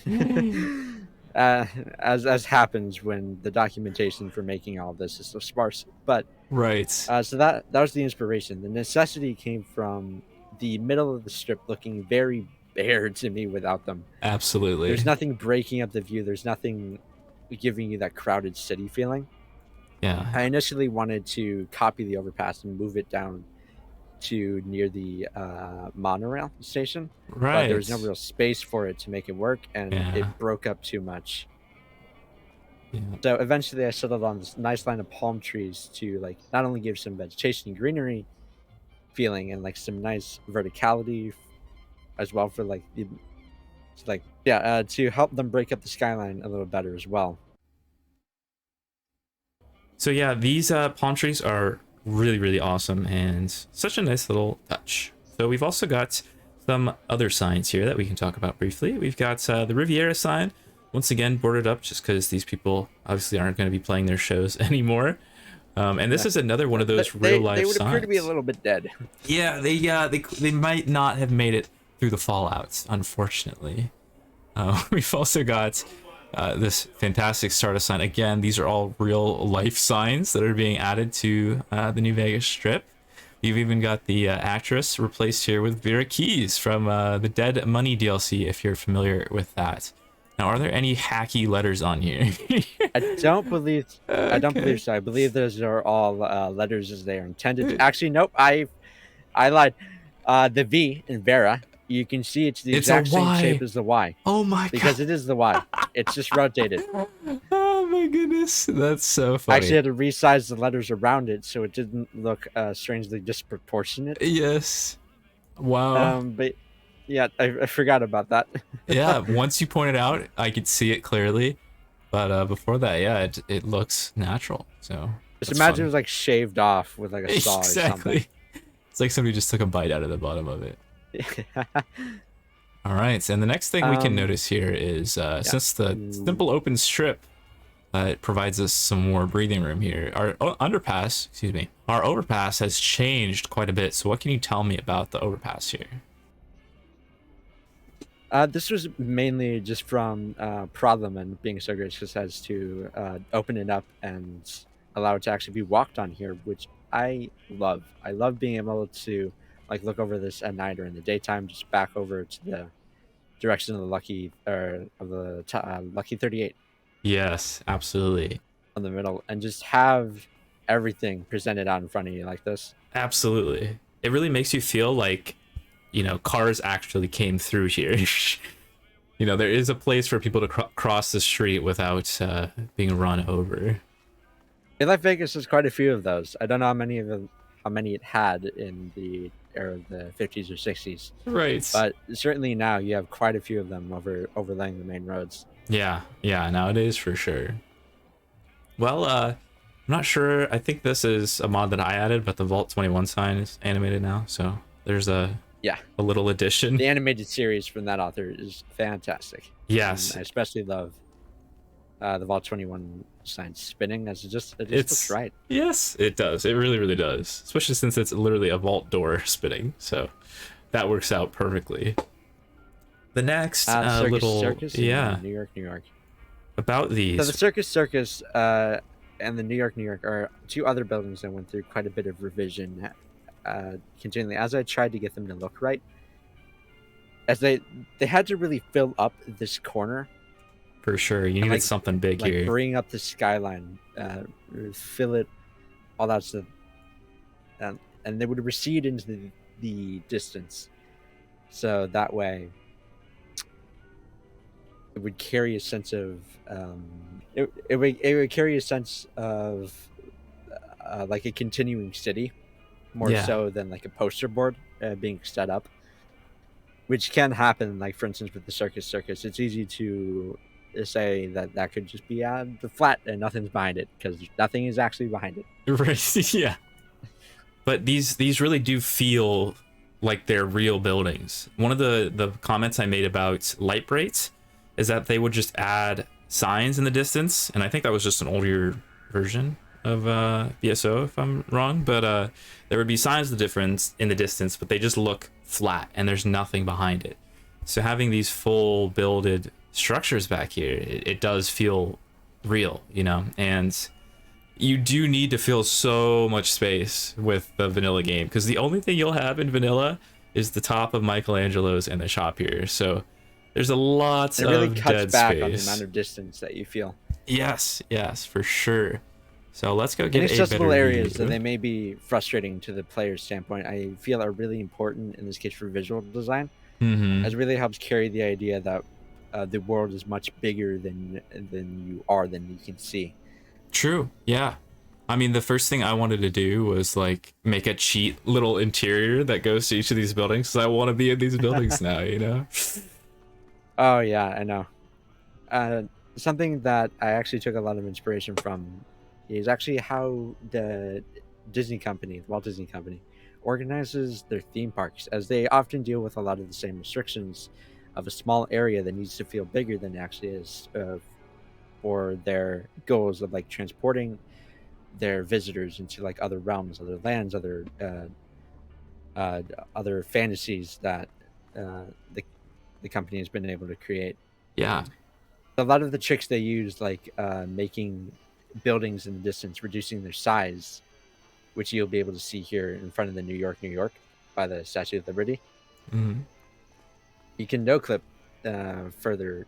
As happens when the documentation for making all of this is so sparse. But right. So that was the inspiration. The necessity came from the middle of the strip looking very bare to me without them. Absolutely. There's nothing breaking up the view. There's nothing giving you that crowded city feeling. Yeah. I initially wanted to copy the overpass and move it down to near the monorail station, right? But there was no real space for it to make it work, and it broke up too much. Yeah. So eventually I settled on this nice line of palm trees to like not only give some vegetation and greenery feeling and like some nice verticality as well for like the to help them break up the skyline a little better as well. So yeah, these palm trees are really awesome and such a nice little touch. So we've also got some other signs here that we can talk about briefly. We've got the Riviera sign, once again boarded up just because these people obviously aren't going to be playing their shows anymore. And this is another one of those real life signs. They would appear to be a little bit dead. Yeah, they might not have made it through the fallout, unfortunately. We've also got this fantastic Stardust sign. Again, these are all real life signs that are being added to the New Vegas Strip. You've even got the actress replaced here with Vera Keys from the Dead Money DLC, if you're familiar with that. Now, are there any hacky letters on here? I don't believe so. I believe those are all letters as they are intended. Actually, nope. I lied. The V in Vera, you can see it's the exact same shape as the Y. Oh my god! Because it is the Y. It's just rotated. Oh my goodness, that's so funny. I actually had to resize the letters around it so it didn't look strangely disproportionate. Yes. Wow. But yeah, I forgot about that. Yeah, once you pointed out, I could see it clearly. But before that, yeah, it looks natural. So just imagine it was like shaved off with like a saw or something. It's like somebody just took a bite out of the bottom of it. All right, and the next thing we can notice here is since the simple open strip it provides us some more breathing room here. Our overpass has changed quite a bit. So what can you tell me about the overpass here? This was mainly just from Problem and being so gracious as to open it up and allow it to actually be walked on here, which I love. I love being able to like look over this at night or in the daytime, just back over to the direction of the Lucky 38. Yes, absolutely. On the middle, and just have everything presented out in front of you like this. Absolutely. It really makes you feel like, you know, cars actually came through here. You know, there is a place for people to cross the street without being run over. In Las Vegas, there's quite a few of those. I don't know how many it had in the era of the 50s or 60s. Right. But certainly now you have quite a few of them overlaying the main roads. Yeah, nowadays for sure. Well, I'm not sure. I think this is a mod that I added, but the Vault 21 sign is animated now, so there's a little addition. The animated series from that author is fantastic. Yes, and I especially love the Vault 21 sign spinning, as it looks right. Yes, it does. It really does, especially since it's literally a vault door spinning, so that works out perfectly. The next Circus New York. about these. So the Circus and the New York are two other buildings that went through quite a bit of revision continually as I tried to get them to look right. As they had to really fill up this corner For sure. You and needed something big like here. bring up the skyline, fill it, all that stuff, and they would recede into the distance, so that way it would carry a sense of it would carry a sense of like a continuing city, more Yeah. so than like a poster board being set up, which can happen. Like for instance, with the circus, it's easy to say that could just be the flat and nothing's behind it, because nothing is actually behind it. Right. Yeah. But these really do feel like they're real buildings. One of the comments I made about light brights is that they would just add signs in the distance, and I think that was just an older version of BSO, if I'm wrong. But there would be signs of the difference in the distance, but they just look flat and there's nothing behind it. So having these full builded structures back here, it does feel real, you know. And you do need to fill so much space with the vanilla game, because the only thing you'll have in vanilla is the top of Michelangelo's and the shop here. So there's a lot It really of cuts dead back space. on the amount of distance that you feel. Yes, for sure. So let's go get Inaccessible a better areas view. that they may be frustrating to the player's standpoint, I feel are really important in this case for visual design, as it really helps carry the idea that the world is much bigger than you can see. True. Yeah. I mean, the first thing I wanted to do was like make a cheat little interior that goes to each of these buildings, because I want to be in these buildings now, you know? Oh yeah, I know. Something that I actually took a lot of inspiration from is actually how the Walt Disney Company, organizes their theme parks, as they often deal with a lot of the same restrictions of a small area that needs to feel bigger than it actually is, for their goals of like transporting their visitors into like other realms, other lands, other fantasies that the company has been able to create. Yeah. A lot of the tricks they use, like making buildings in the distance, reducing their size, which you'll be able to see here in front of the New York, by the Statue of Liberty. Mm-hmm. You can no clip further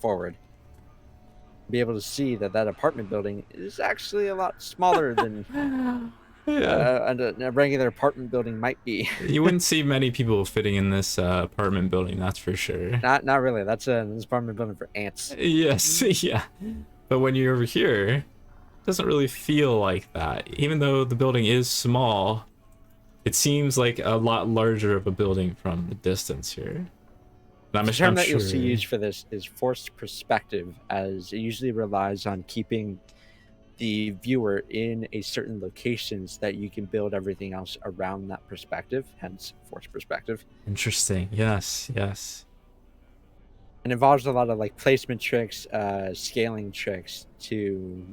forward, be able to see that apartment building is actually a lot smaller than a regular apartment building might be. You wouldn't see many people fitting in this apartment building, that's for sure. Not really. That's an apartment building for ants. Yes, yeah. But when you're over here, it doesn't really feel like that. Even though the building is small, it seems like a lot larger of a building from the distance here. The term that you'll see used for this is forced perspective, as it usually relies on keeping the viewer in a certain locations that you can build everything else around that perspective, hence forced perspective. Interesting. Yes. It involves a lot of like placement tricks, scaling tricks to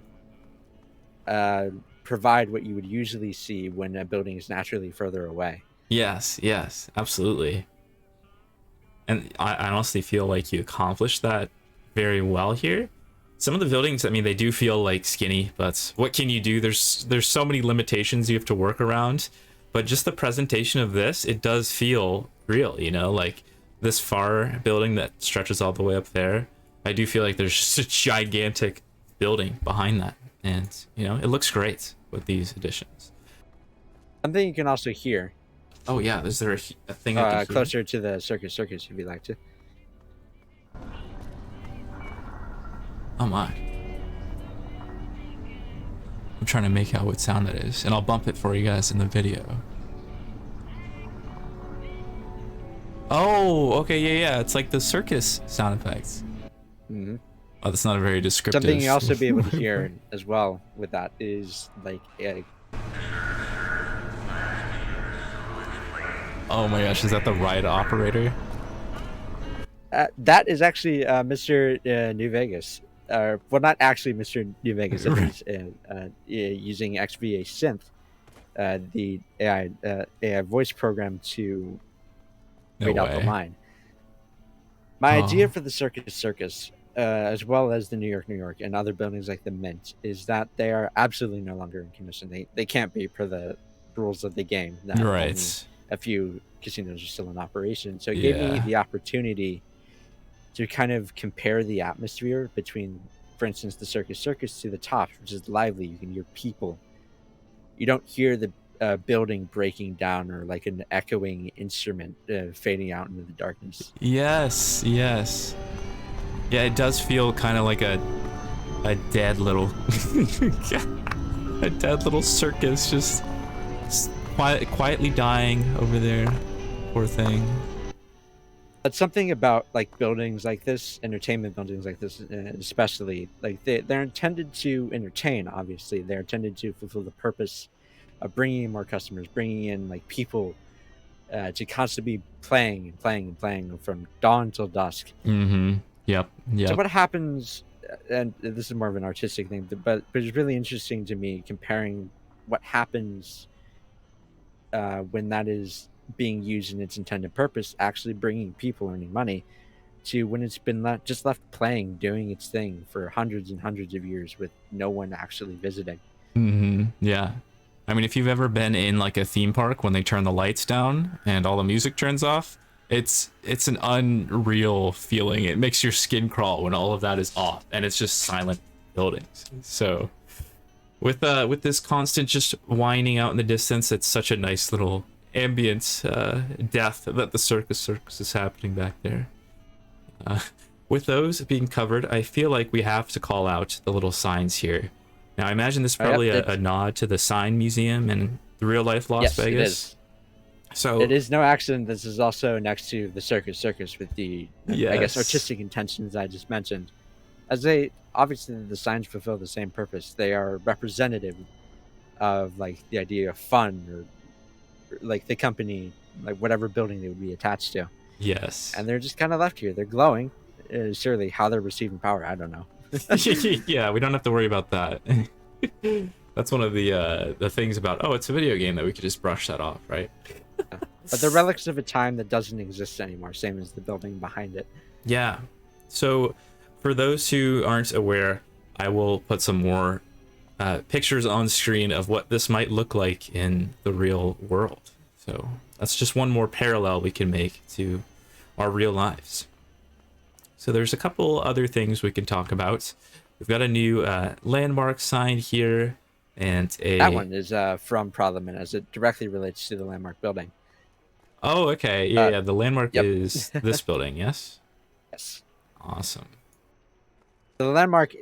provide what you would usually see when a building is naturally further away. Yes, absolutely. And I honestly feel like you accomplished that very well here. Some of the buildings, I mean, they do feel like skinny, but what can you do? There's so many limitations you have to work around. But just the presentation of this, it does feel real, you know, like this far building that stretches all the way up there. I do feel like there's just a gigantic building behind that. And, you know, it looks great with these additions. Something you can also hear. Oh, yeah. Is there a thing I can hear? Closer to the circus if you'd like to. Oh my. I'm trying to make out what sound that is, and I'll bump it for you guys in the video. Oh, okay, yeah. It's like the circus sound effects. Mm-hmm. Oh, that's not a very descriptive. Something you also be able to hear as well with that is like oh my gosh, is that the ride operator? that is actually Mr. New Vegas. Well, not actually Mr. New Vegas. He's using XVA Synth, the AI voice program to read out the line. My idea for the circus as well as the New York, and other buildings like the Mint, is that they are absolutely no longer in commission. They can't be per the rules of the game. That only Right. a few casinos are still in operation. So it gave me Yeah. the opportunity to kind of compare the atmosphere between, for instance, the Circus to the Tops, which is lively. You can hear people. You don't hear the building breaking down or like an echoing instrument fading out into the darkness. Yes. Yes. Yeah, it does feel kind of like a dead little a dead little circus just quietly dying over there. Poor thing. But something about like buildings like this, entertainment buildings like this, especially, like they're intended to entertain. Obviously, they're intended to fulfill the purpose of bringing in more customers, bringing in like people to constantly be playing and playing and playing from dawn till dusk. Mm-hmm. Yep. So Yep. what happens? And this is more of an artistic thing, but it's really interesting to me comparing what happens when that is being used in its intended purpose, actually bringing people earning money, to when it's been just left playing, doing its thing for hundreds and hundreds of years with no one actually visiting. Mm-hmm. Yeah. I mean, if you've ever been in like a theme park when they turn the lights down and all the music turns off, it's an unreal feeling. It makes your skin crawl when all of that is off and it's just silent buildings. So with this constant just whining out in the distance, it's such a nice little ambient death that the circus is happening back there. With those being covered, I feel like we have to call out the little signs here. Now, I imagine this is probably a nod to the Sign Museum in the real life Las Vegas. It is. So it is no accident. This is also next to the circus with the, I guess, artistic intentions I just mentioned. As obviously the signs fulfill the same purpose. They are representative of like the idea of fun or like the company, like whatever building they would be attached to. Yes. And they're just kind of left here. They're glowing. Surely how they're receiving power, I don't know. Yeah, we don't have to worry about that. That's one of the things about, oh, it's a video game, that we could just brush that off, right? But they're relics of a time that doesn't exist anymore, same as the building behind it. Yeah. So for those who aren't aware, I will put some more pictures on screen of what this might look like in the real world. So that's just one more parallel we can make to our real lives. So there's a couple other things we can talk about. We've got a new landmark sign here, and that one is from Parliament, as it directly relates to the landmark building. Oh, okay. Yeah. The landmark is this building, yes? Yes. Awesome. The landmark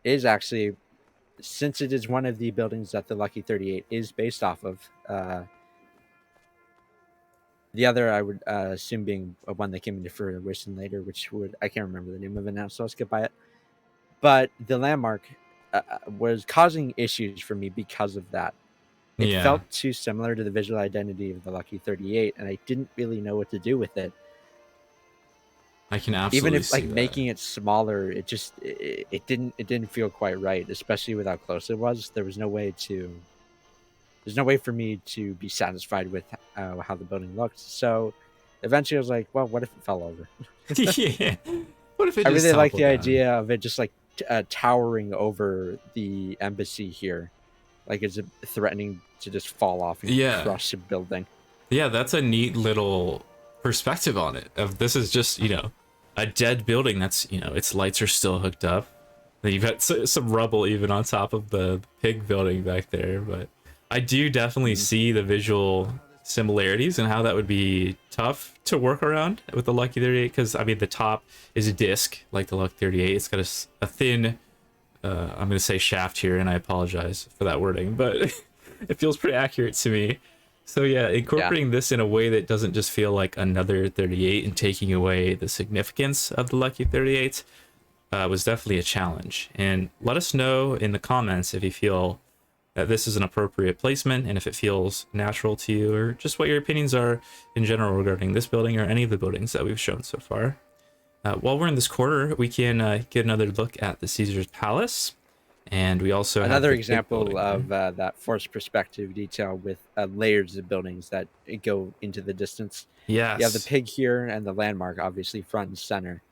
is actually, since it is one of the buildings that the Lucky 38 is based off of, the other I would assume being one that came into fruition later, I can't remember the name of it now, so I'll skip by it. But the landmark was causing issues for me because of that. It felt too similar to the visual identity of the Lucky 38, and I didn't really know what to do with it. I can absolutely even if like see that. Making it smaller, it just it didn't feel quite right, especially with how close it was. There's no way for me to be satisfied with how the building looked. So eventually I was like, well, what if it fell over? Yeah. What if it I just really like the toppled idea of it just like towering over the embassy here, like it's threatening to just fall off and crush a building. Yeah, that's a neat little perspective on it. Of this is just, a dead building that's, its lights are still hooked up. Then you've got some rubble even on top of the pig building back there. But I do definitely see the visual similarities and how that would be tough to work around with the Lucky 38, because I mean the top is a disc like the Lucky 38. It's got a thin I'm going to say shaft here, and I apologize for that wording, but it feels pretty accurate to me. So yeah, incorporating this in a way that doesn't just feel like another 38 and taking away the significance of the Lucky 38 was definitely a challenge. And let us know in the comments if you feel that this is an appropriate placement and if it feels natural to you, or just what your opinions are in general regarding this building or any of the buildings that we've shown so far. While we're in this quarter, we can get another look at the Caesar's Palace, and we also another have example of that forced perspective detail with layers of buildings that go into the distance. Yes, you have the pig here and the landmark, obviously front and center,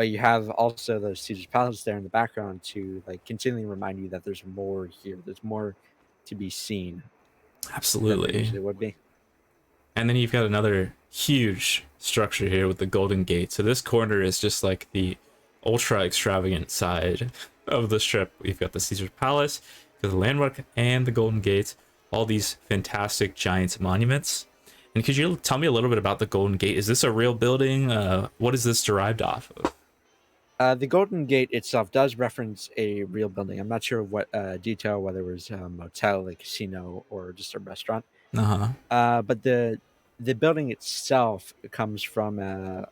but you have also those Caesar's Palace there in the background to like continually remind you that there's more here. There's more to be seen than there Absolutely. usually would be. And then you've got another huge structure here with the Golden Gate. So this corner is just like the ultra extravagant side of the strip. We've got the Caesar's Palace, the Landmark, and the Golden Gate. All these fantastic giant monuments. And could you tell me a little bit about the Golden Gate? Is this a real building? What is this derived off of? The Golden Gate itself does reference a real building. I'm not sure what detail, whether it was a motel, a casino, or just a restaurant. But the building itself comes from a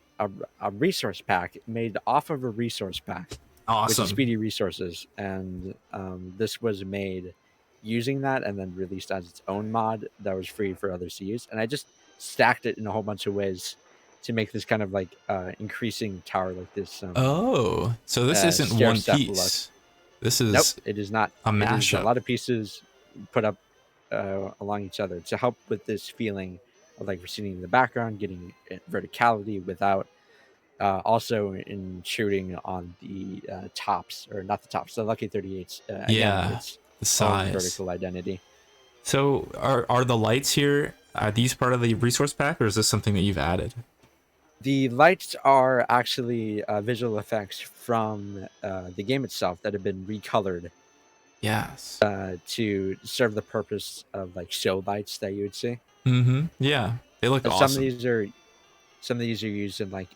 resource pack made off of a resource pack, which is Awesome. Speedy Resources, and this was made using that and then released as its own mod that was free for others to use. And I just stacked it in a whole bunch of ways to make this kind of like increasing tower, like this. Oh, so this isn't stair one step piece. This Nope, is it is not. a It is a mashup. lot of pieces put up along each other to help with this feeling of like receding in the background, getting verticality without also intruding on the tops, or not the tops, the Lucky 38's. Yeah, Again, its the own size. vertical identity. So are the lights here, are these part of the resource pack, or is this something that you've added? The lights are actually visual effects from the game itself that have been recolored Yes. to serve the purpose of like show lights that you would see. Yeah, they look Some of awesome. these are used in like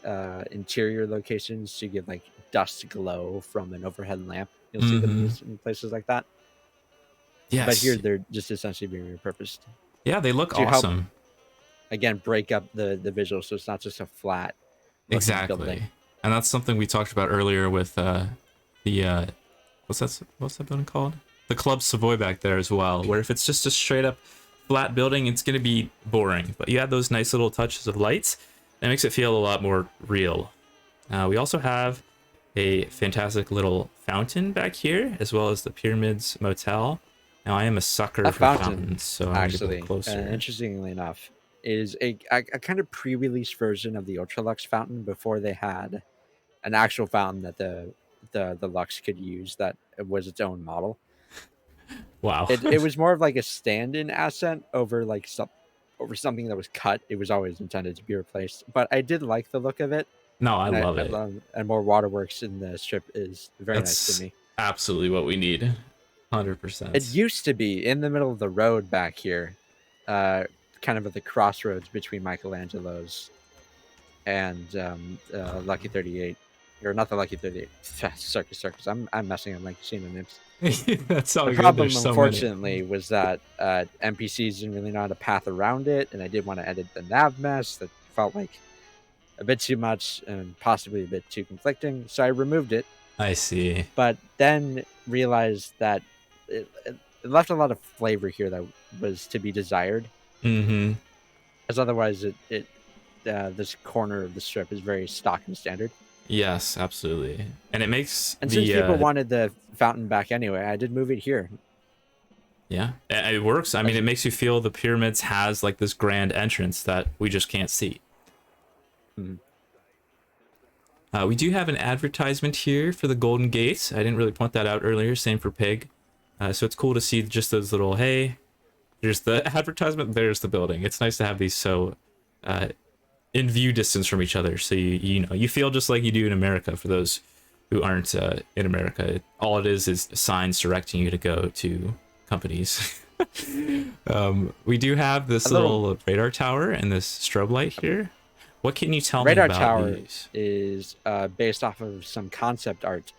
interior locations to give like dust glow from an overhead lamp. You'll see them used in places like that. Yes. But here they're just essentially being repurposed Yeah, they look to help, awesome. again, break up the visual, so it's not just a flat looking Exactly. building. And that's something we talked about earlier with the what's that building called? The Club Savoy back there as well, where if it's just a straight up flat building, it's going to be boring. But you add those nice little touches of lights, and it makes it feel a lot more real. We also have a fantastic little fountain back here, as well as the Pyramids Motel. Now, I am a sucker That for fountain, fountains, so I'm going to actually, go closer. interestingly enough, is a kind of pre-release version of the Ultralux fountain before they had an actual fountain that the Lux could use that was its own model. Wow. It was more of like a stand-in asset over like over something that was cut. It was always intended to be replaced, but I did like the look of it. No, I And love it. and more waterworks in the strip is very nice That's to me. absolutely what we need. 100%. It used to be in the middle of the road back here, kind of at the crossroads between Michelangelo's and Lucky 38, or not the Lucky 38, Circus. I'm messing up my casino names. That's all The good. problem, There's so many. unfortunately, was that NPCs didn't really know how to path around it, and I did want to edit the nav mess that felt like a bit too much and possibly a bit too conflicting, so I removed it. I see. But then realized that it left a lot of flavor here that was to be desired, as otherwise this corner of the strip is very stock and standard. Yes, absolutely. And it makes And the since people wanted the fountain back anyway, I did move it here. yeah, it works. I mean, it makes you feel the pyramids has like this grand entrance that we just can't see. We do have an advertisement here for the Golden Gates. I didn't really point that out earlier. Same for Pig. So it's cool to see just those little, hey, there's the advertisement, there's the building. It's nice to have these so in view distance from each other, so you feel just like you do in America. For those who aren't in America, all it is signs directing you to go to companies. We do have this little radar tower and this strobe light here. What can you tell me Radar about tower these? is based off of some concept art,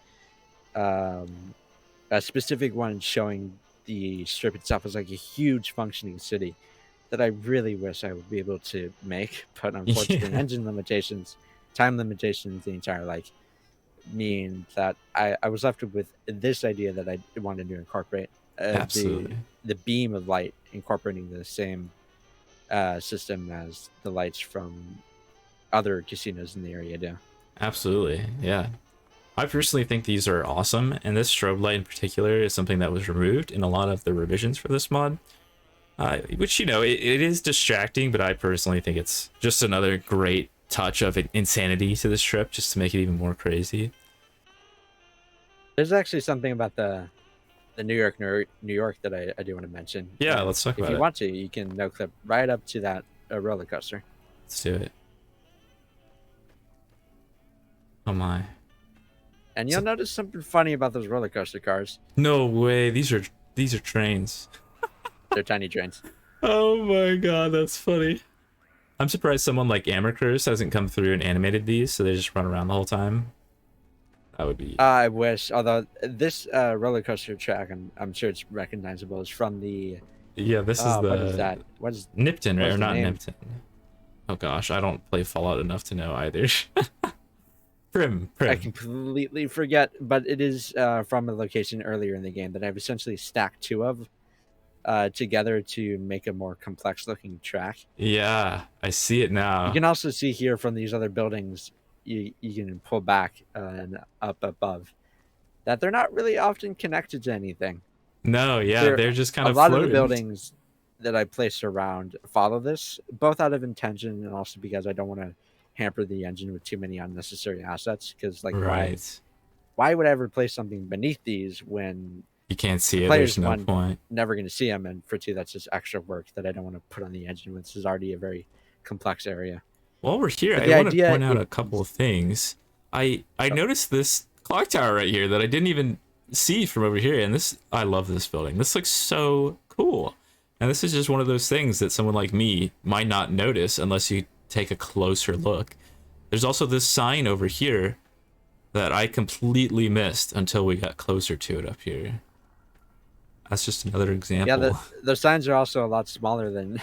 a specific one showing the strip itself as like a huge functioning city that I really wish I would be able to make, but unfortunately engine limitations, time limitations, the entire like mean that I was left with this idea that I wanted to incorporate Absolutely. the beam of light, incorporating the same system as the lights from other casinos in the area do. Absolutely, yeah. I personally think these are awesome, and this strobe light in particular is something that was removed in a lot of the revisions for this mod. Which, it is distracting, but I personally think it's just another great touch of insanity to this trip just to make it even more crazy. There's actually something about the New York that I do want to mention. Yeah, And let's talk if about you it. want to, you can no clip right up to that roller coaster. Let's do it. Oh my. And you'll notice something funny about those roller coaster cars. No way. These are trains. They're tiny trains. Oh my god, that's funny. I'm surprised someone like Amherst hasn't come through and animated these, so they just run around the whole time. That would be. I wish. Although this roller coaster track, I'm sure it's recognizable, is from the. Yeah, this is the. What is that? What is Nipton, right? what's Or the not name? Nipton. Oh gosh, I don't play Fallout enough to know either. Prim. I completely forget, but it is from a location earlier in the game that I've essentially stacked two of together to make a more complex looking track. Yeah, I see it now. You can also see here from these other buildings, you can pull back and up above, that they're not really often connected to anything. No, yeah, they're just kind a of lot of the floating. buildings that I placed around follow this, both out of intention and also because I don't want to hamper the engine with too many unnecessary assets. Because like, Right. why would I ever place something beneath these when You can't see it. players, There's no one, point. never going to see them, and for two, that's just extra work that I don't want to put on the engine when this is already a very complex area. While we're here, But I want to point out a couple of things. I noticed this clock tower right here that I didn't even see from over here, and this, I love this building. This looks so cool. And this is just one of those things that someone like me might not notice unless you take a closer look. There's also this sign over here that I completely missed until we got closer to it up here. That's just another example. Yeah, the signs are also a lot smaller than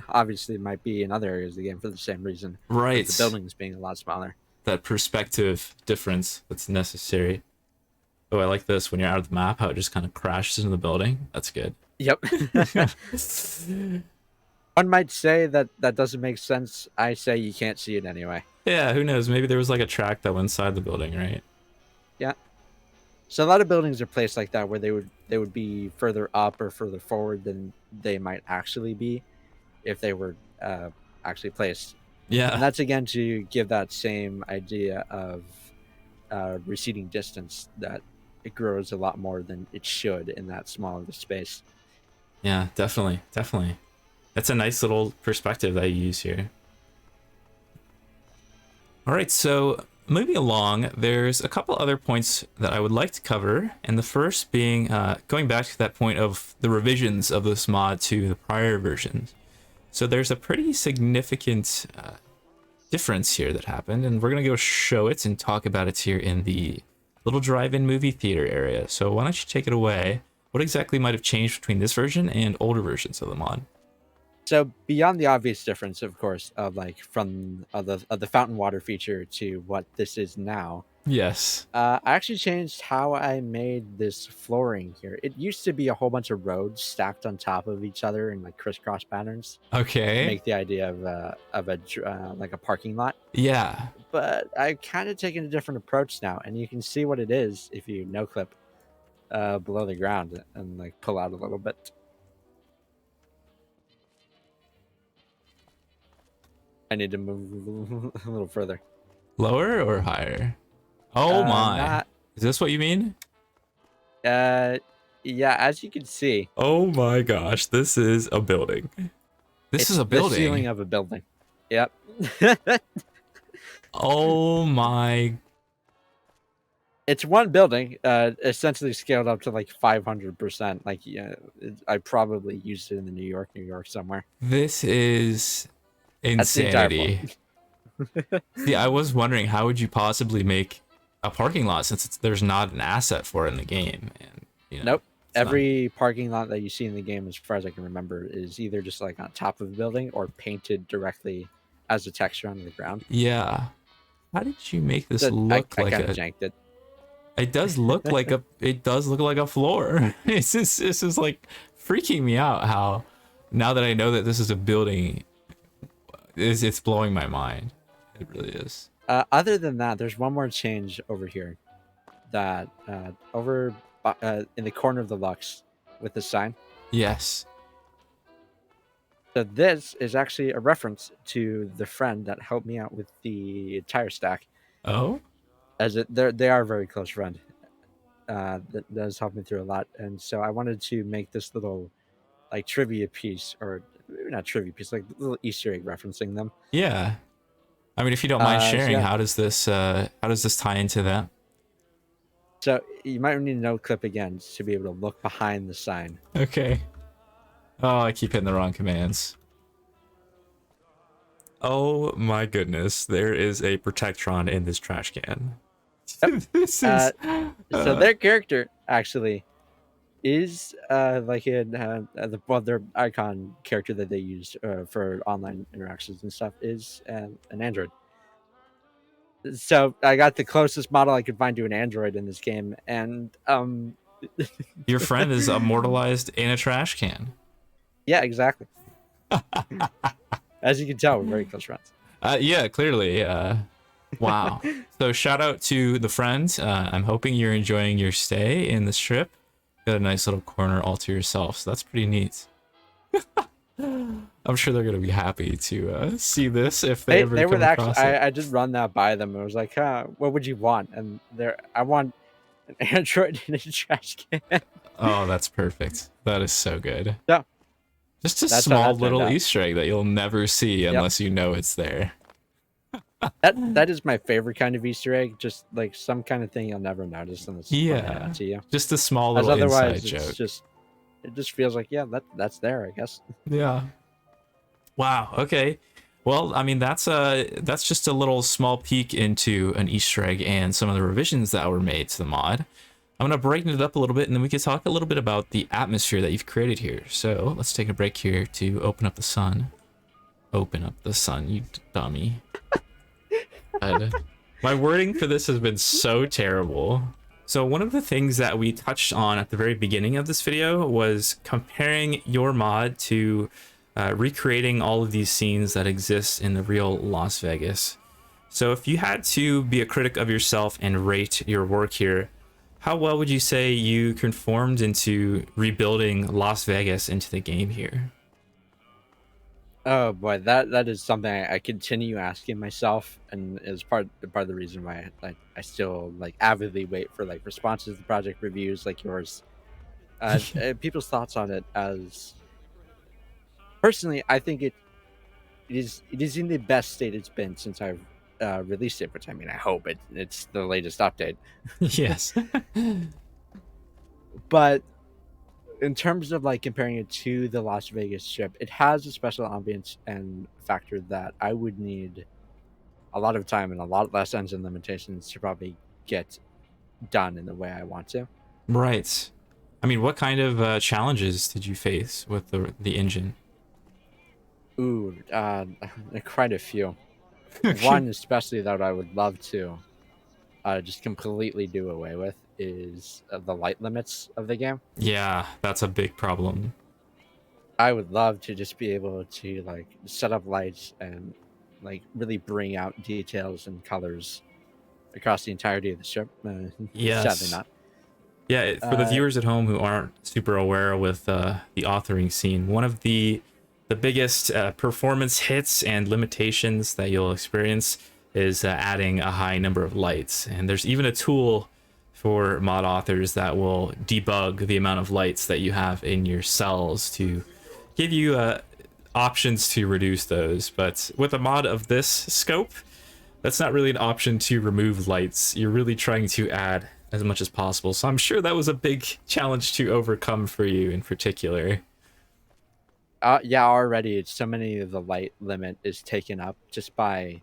obviously might be in other areas of the game for the same reason. Right. The buildings being a lot smaller. That perspective difference that's necessary. Oh, I like this when you're out of the map, how it just kind of crashes into the building. That's good. Yep. One might say that doesn't make sense. I say you can't see it anyway. Yeah, who knows? Maybe there was like a track that went inside the building, right? Yeah. So a lot of buildings are placed like that where they would be further up or further forward than they might actually be if they were actually placed. Yeah. And that's again to give that same idea of receding distance, that it grows a lot more than it should in that small of a space. Yeah, definitely. Definitely. That's a nice little perspective that you use here. All right, so moving along, there's a couple other points that I would like to cover, and the first being going back to that point of the revisions of this mod to the prior versions. So there's a pretty significant difference here that happened, and we're going to go show it and talk about it here in the little drive-in movie theater area. So why don't you take it away? What exactly might have changed between this version and older versions of the mod? So beyond the obvious difference, of course, of like from the fountain water feature to what this is now, Yes. I actually changed how I made this flooring here. It used to be a whole bunch of roads stacked on top of each other in like crisscross patterns to Okay. make the idea of a like a parking lot. Yeah. But I've kind of taken a different approach now, and you can see what it is if you no clip below the ground and like pull out a little bit. I need to move a little further. Lower or higher? Oh my. Is this what you mean? Yeah, as you can see. Oh my gosh, this is a building. This is a building. The ceiling of a building. Yep. Oh my. It's one building, essentially scaled up to like 500%. Like, yeah, I probably used it in the New York somewhere. This is insanity. See, I was wondering how would you possibly make a parking lot since there's not an asset for it in the game, and you know. Nope. Every parking lot that you see in the game, as far as I can remember, is either just like on top of a building or painted directly as a texture on the ground. Yeah. How did you make this So look I like kind a? of janked it. It does look like a. It does look like a floor. This is like freaking me out. How now that I know that this is a building, it's blowing my mind. It really is. Other than that, there's one more change over here. That over in the corner of the Lux with the sign. Yes. So this is actually a reference to the friend that helped me out with the tire stack, Oh, as they are a very close friend. That does help me through a lot, and so I wanted to make this little like trivia piece, or maybe not trivia piece, like little Easter egg referencing them. yeah. I mean, if you don't mind So sharing, yeah, how does this tie into that? so you might need to no clip again to be able to look behind the sign. Okay. Oh, I keep hitting the wrong commands. Oh my goodness, there is a Protectron in this trash can. Yep. This Uh, is so their character actually is like their icon character that they use for online interactions and stuff is an android. So I got the closest model I could find to an android in this game, and your friend is immortalized in a trash can. yeah, exactly. As you can tell, we're very close friends. Yeah, clearly. Wow. So shout out to the friends. I'm hoping you're enjoying your stay in this trip. Got a nice little corner all to yourself, so that's pretty neat. I'm sure they're gonna be happy to see this if they ever They come were actually across it. I did run that by them. I was like, what would you want? And I want an android in a trash can. Oh, that's perfect. That is so good. So Just a that's how small that turned little out. Easter egg that you'll never see Yep. unless you know it's there. That is my favorite kind of Easter egg. Just like some kind of thing you'll never notice unless it's pointed Yeah. out to you. Just a small As little otherwise, inside it's joke. just it just feels like that's there. I guess. Yeah. Wow. Okay. Well, I mean that's just a little small peek into an Easter egg and some of the revisions that were made to the mod. I'm gonna brighten it up a little bit, and then we can talk a little bit about the atmosphere that you've created here. So let's take a break here to open up the sun. Open up the sun, you dummy. God. My wording for this has been so terrible. So one of the things that we touched on at the very beginning of this video was comparing your mod to recreating all of these scenes that exist in the real Las Vegas. So if you had to be a critic of yourself and rate your work here, how well would you say you conformed into rebuilding Las Vegas into the game here? Oh boy, that is something I continue asking myself, and is part of the reason why I still like avidly wait for like responses to project reviews like yours. People's thoughts on it. As personally, I think it is in the best state it's been since I've released it. Which I mean, I hope it's the latest update. Yes. But in terms of like comparing it to the Las Vegas Strip, it has a special ambience and factor that I would need a lot of time and a lot less engine limitations to probably get done in the way I want to. Right. I mean, what kind of challenges did you face with the engine? Ooh, quite a few. Okay. One especially that I would love to just completely do away with is the light limits of the game. Yeah, that's a big problem. I would love to just be able to like set up lights and like really bring out details and colors across the entirety of the strip. Sadly Yes. not. Yeah, for the viewers at home who aren't super aware with the authoring scene, one of the biggest performance hits and limitations that you'll experience is adding a high number of lights. And there's even a tool for mod authors that will debug the amount of lights that you have in your cells to give you options to reduce those. But with a mod of this scope, that's not really an option to remove lights. You're really trying to add as much as possible. So I'm sure that was a big challenge to overcome for you in particular. Yeah, already it's so many of the light limit is taken up just by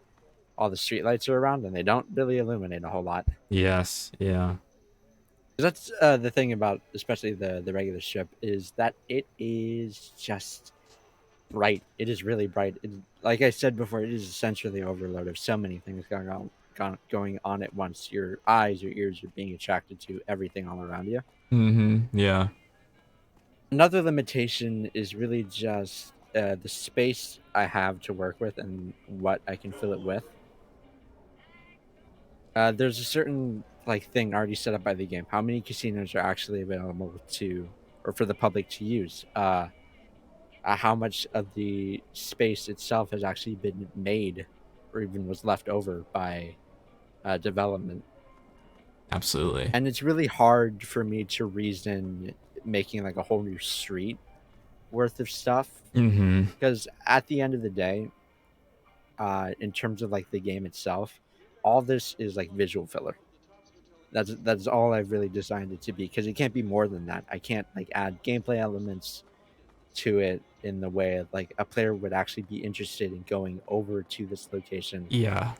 all the street lights are around, and they don't really illuminate a whole lot. Yes, yeah. That's the thing about especially the regular strip is that it is just bright. It is really bright. Like I said before, it is essentially overload of so many things going on at once. Your eyes, your ears are being attracted to everything all around you. Mm-hmm. Yeah. Another limitation is really just the space I have to work with and what I can fill it with. There's a certain like thing already set up by the game. How many casinos are actually available to or for the public to use? how much of the space itself has actually been made or even was left over by development. Absolutely. And it's really hard for me to reason making like a whole new street worth of stuff, Mm-hmm. because at the end of the day, in terms of like the game itself, all this is like visual filler. That's all I've really designed it to be, because it can't be more than that. I can't like add gameplay elements to it in the way of, like, a player would actually be interested in going over to this location. Yeah.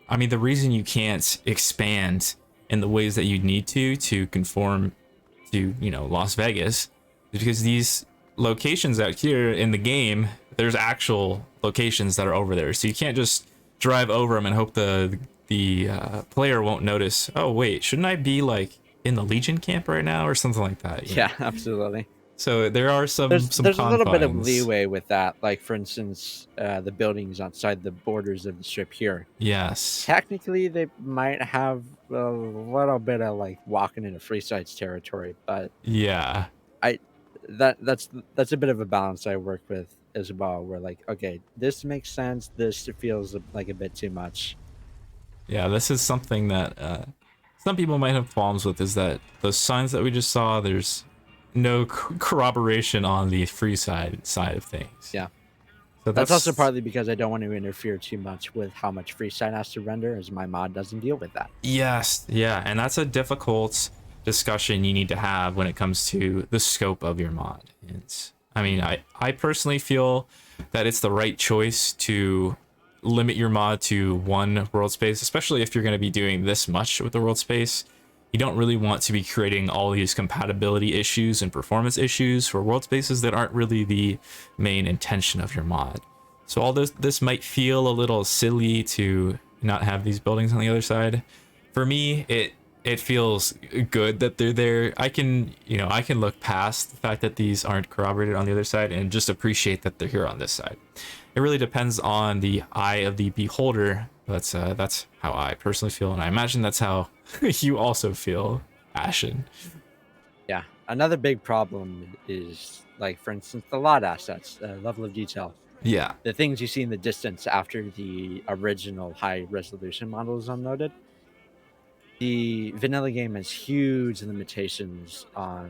I mean, the reason you can't expand in the ways that you need to conform to, you know, Las Vegas is because these locations out here in the game, there's actual locations that are over there. So you can't just drive over them and hope the player won't notice. Oh, wait, shouldn't I be like in the Legion camp right now or something like that? Yeah, absolutely. So there are some There's a little bit of confines. leeway with that. Like, for instance, the buildings outside the borders of the strip here. Yes. Technically, they might have a little bit of like walking into free sites territory, but Yeah. I that's a bit of a balance I work with as well. Where like, okay, this makes sense. This feels like a bit too much. Yeah, this is something that some people might have qualms with, is that those signs that we just saw, there's no corroboration on the free side of things. Yeah. So That's also partly because I don't want to interfere too much with how much free side has to render, as my mod doesn't deal with that. Yes, yeah, and that's a difficult discussion you need to have when it comes to the scope of your mod. It's, I mean, I personally feel that it's the right choice to limit your mod to one world space, especially if you're going to be doing this much with the world space. You don't really want to be creating all these compatibility issues and performance issues for world spaces that aren't really the main intention of your mod. So all this might feel a little silly to not have these buildings on the other side. For me, it feels good that they're there. I can look past the fact that these aren't corroborated on the other side and just appreciate that they're here on this side. It really depends on the eye of the beholder. That's how I personally feel, and I imagine that's how you also feel, Ashen. Yeah. Another big problem is, like, for instance, the lot assets, level of detail. Yeah. The things you see in the distance after the original high resolution model is unloaded. The vanilla game has huge limitations on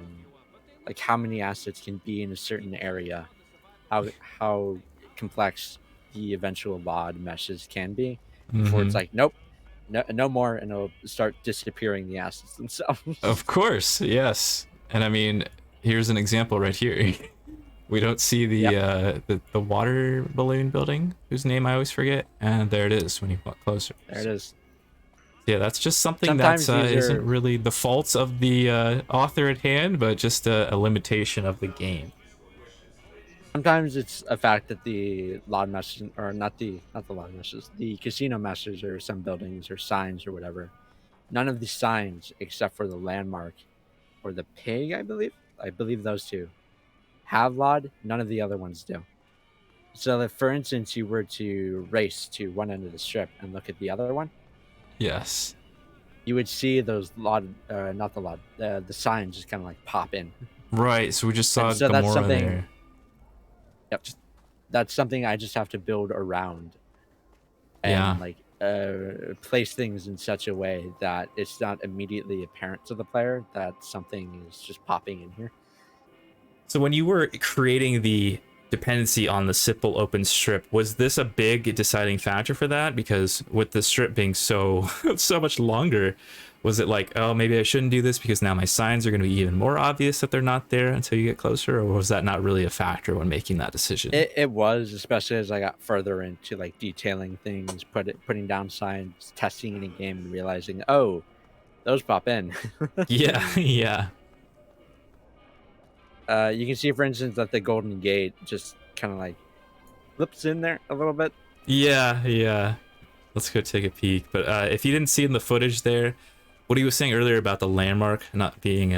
like how many assets can be in a certain area, how complex the eventual LOD meshes can be before it's like, nope, no more, and it'll start disappearing the assets themselves. Of course, yes. And I mean, here's an example right here. We don't see the water balloon building, whose name I always forget, and there it is when you walk closer. There it is. Yeah, that's just something Sometimes that these isn't are- really the faults of the author at hand, but just a limitation of the game. Sometimes it's a fact that the LOD meshes, or not the LOD meshes, the casino meshes, or some buildings or signs or whatever. None of the signs, except for the landmark or the pig, I believe those two have LOD. None of the other ones do. So if, for instance, you were to race to one end of the strip and look at the other one, Yes. you would see those LOD, not the LOD, the signs just kind of like pop in. Right, so we just saw And so that's Gamora something- there. Yep. That's something I just have to build around and place things in such a way that it's not immediately apparent to the player that something is just popping in here. So when you were creating the dependency on the simple open strip, was this a big deciding factor for that? Because with the strip being so much longer, was it like, oh, maybe I shouldn't do this because now my signs are going to be even more obvious that they're not there until you get closer? Or was that not really a factor when making that decision? It was, especially as I got further into like detailing things, putting down signs, testing in a game, and realizing, oh, those pop in. Yeah, yeah. You can see, for instance, that the Golden Gate just kind of like flips in there a little bit. Yeah. Let's go take a peek. But if you didn't see in the footage there, what he was saying earlier about the landmark not being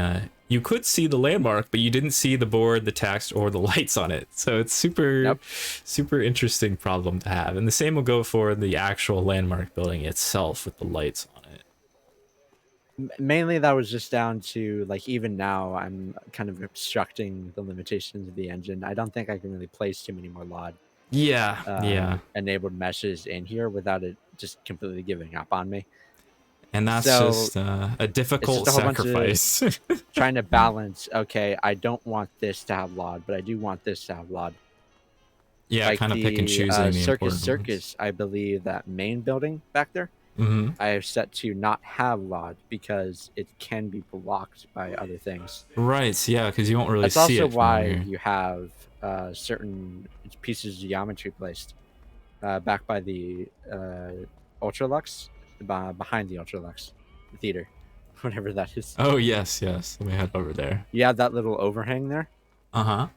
you could see the landmark, but you didn't see the board, the text, or the lights on it. So it's super interesting problem to have. And the same will go for the actual landmark building itself with the lights on it. Mainly that was just down to like even now I'm kind of obstructing the limitations of the engine. I don't think I can really place too many more LOD Yeah, yeah. enabled meshes in here without it just completely giving up on me. And that's So just a it's difficult just a whole bunch of sacrifice. trying to balance. Okay, I don't want this to have LOD, but I do want this to have LOD. Yeah, Like kind of pick and the choosing the Circus important ones. Circus, I believe that main building back there, Hmm. I have set to not have LOD because it can be blocked by other things. Right, yeah, because you won't really That's see also it from why here. you have certain pieces of geometry placed back by the Ultralux, behind the Ultralux theater, whatever that is. Oh, yes, yes. Let me head over there. You have that little overhang there. Uh-huh.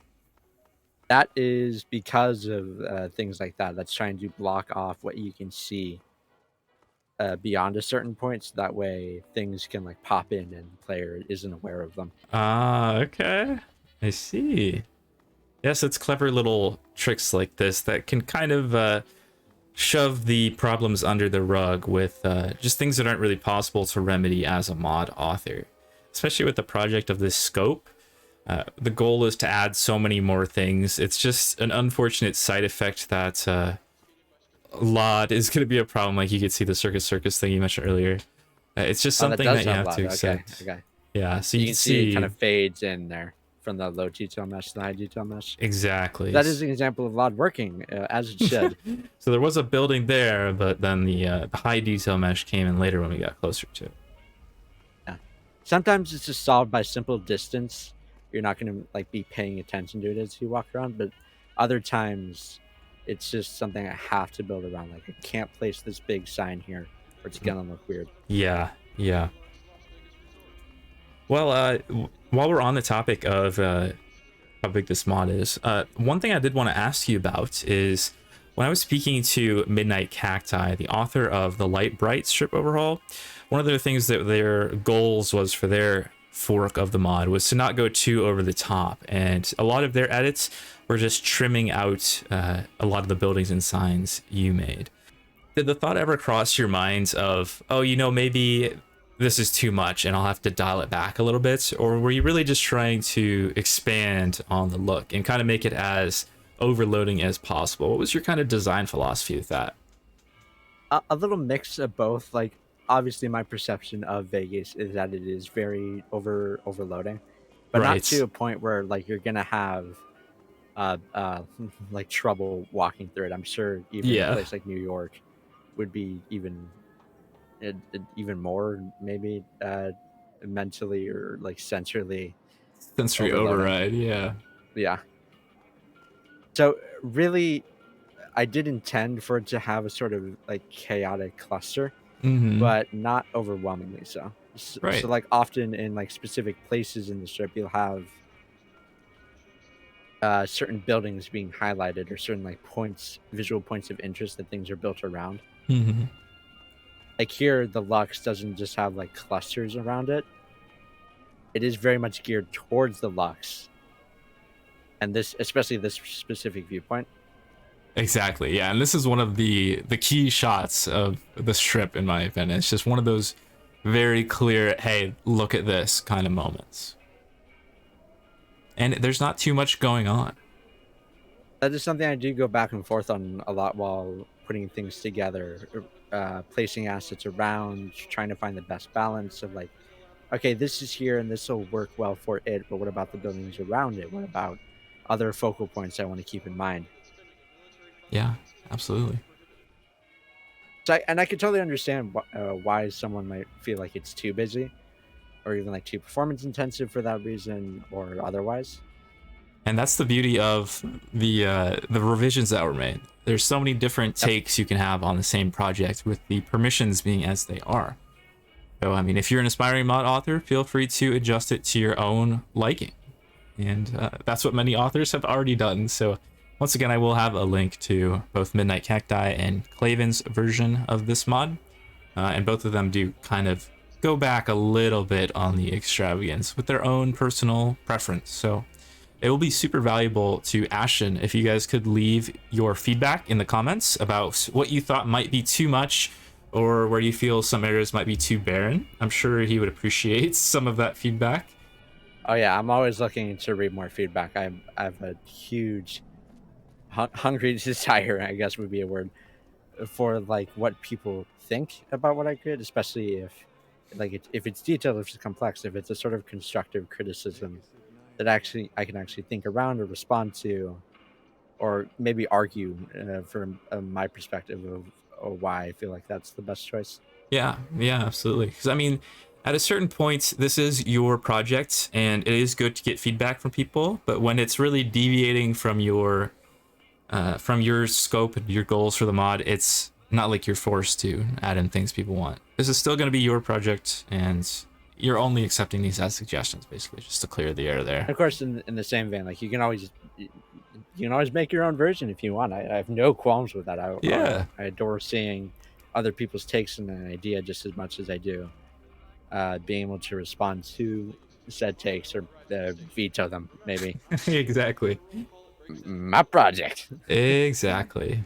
That is because of things like that. That's trying to block off what you can see beyond a certain point, so that way things can like pop in and the player isn't aware of them. Ah, okay. I see. Yes, it's clever little tricks like this that can kind of shove the problems under the rug with just things that aren't really possible to remedy as a mod author. Especially with a project of this scope. The goal is to add so many more things. It's just an unfortunate side effect that LOD is going to be a problem. Like you could see the Circus thing you mentioned earlier. It's just Oh, that something does that you have have to LOD. Okay, accept. okay. Yeah, so You can see it kind of fades in there from the low detail mesh to the high detail mesh. exactly. That is an example of LOD working as it should. So there was a building there, but then the high detail mesh came in later when we got closer to it. Yeah. Sometimes it's just solved by simple distance. You're not going to like be paying attention to it as you walk around, but other times it's just something I have to build around. Like I can't place this big sign here or it's going to look weird. Yeah, yeah. Well, while we're on the topic of how big this mod is, one thing I did want to ask you about is when I was speaking to Midnight Cacti, the author of the Light Bright strip overhaul, one of the things that their goals was for their fork of the mod was to not go too over the top, and a lot of their edits were just trimming out a lot of the buildings and signs you made. Did the thought ever cross your minds of, oh, you know, maybe this is too much and I'll have to dial it back a little bit? Or were you really just trying to expand on the look and kind of make it as overloading as possible? What was your kind of design philosophy with that? A little mix of both. Like obviously my perception of Vegas is that it is very overloading, but not Right. to a point where like you're going to have like trouble walking through it. I'm sure even a Yeah. place like New York would be even more maybe mentally or like sensory Sensory overloading. override, yeah. Yeah. So really, I did intend for it to have a sort of like chaotic cluster, Mm-hmm. but not overwhelmingly so. Right. So like often in like specific places in the strip, you'll have certain buildings being highlighted or certain like visual points of interest that things are built around. Mm-hmm. Like here, the Lux doesn't just have like clusters around it. It is very much geared towards the Lux, and this, especially this specific viewpoint. Exactly, yeah. And this is one of the key shots of the strip, in my opinion. It's just one of those very clear, hey, look at this kind of moments. And there's not too much going on. That is something I do go back and forth on a lot while putting things together, placing assets around, trying to find the best balance of like, okay, this is here and this will work well for it, but what about the buildings around it? What about other focal points I want to keep in mind? Yeah, absolutely. So, and I can totally understand why someone might feel like it's too busy, or even like too performance intensive for that reason, or otherwise. And that's the beauty of the revisions that were made. There's so many different takes you can have on the same project with the permissions being as they are. So, I mean, if you're an aspiring mod author, feel free to adjust it to your own liking. And that's what many authors have already done. So, once again, I will have a link to both Midnight Cacti and Claven's version of this mod. And both of them do kind of go back a little bit on the extravagance with their own personal preference. So, it will be super valuable to Ashton if you guys could leave your feedback in the comments about what you thought might be too much, or where you feel some areas might be too barren. I'm sure he would appreciate some of that feedback. Oh yeah, I'm always looking to read more feedback. I have a huge hungry desire, I guess would be a word, for like what people think about what I create, especially if it's detailed, if it's complex, if it's a sort of constructive criticism that actually I can actually think around or respond to, or maybe argue from my perspective of why I feel like that's the best choice. Yeah, yeah, absolutely. Because I mean, at a certain point, this is your project, and it is good to get feedback from people. But when it's really deviating from your scope and your goals for the mod, it's not like you're forced to add in things people want. This is still going to be your project, and you're only accepting these as suggestions, basically, just to clear the air there. And of course, in the same vein, like you can always make your own version if you want. I have no qualms with that. Yeah. I adore seeing other people's takes on an idea just as much as I do being able to respond to said takes or veto them, maybe. Exactly. My project. Exactly.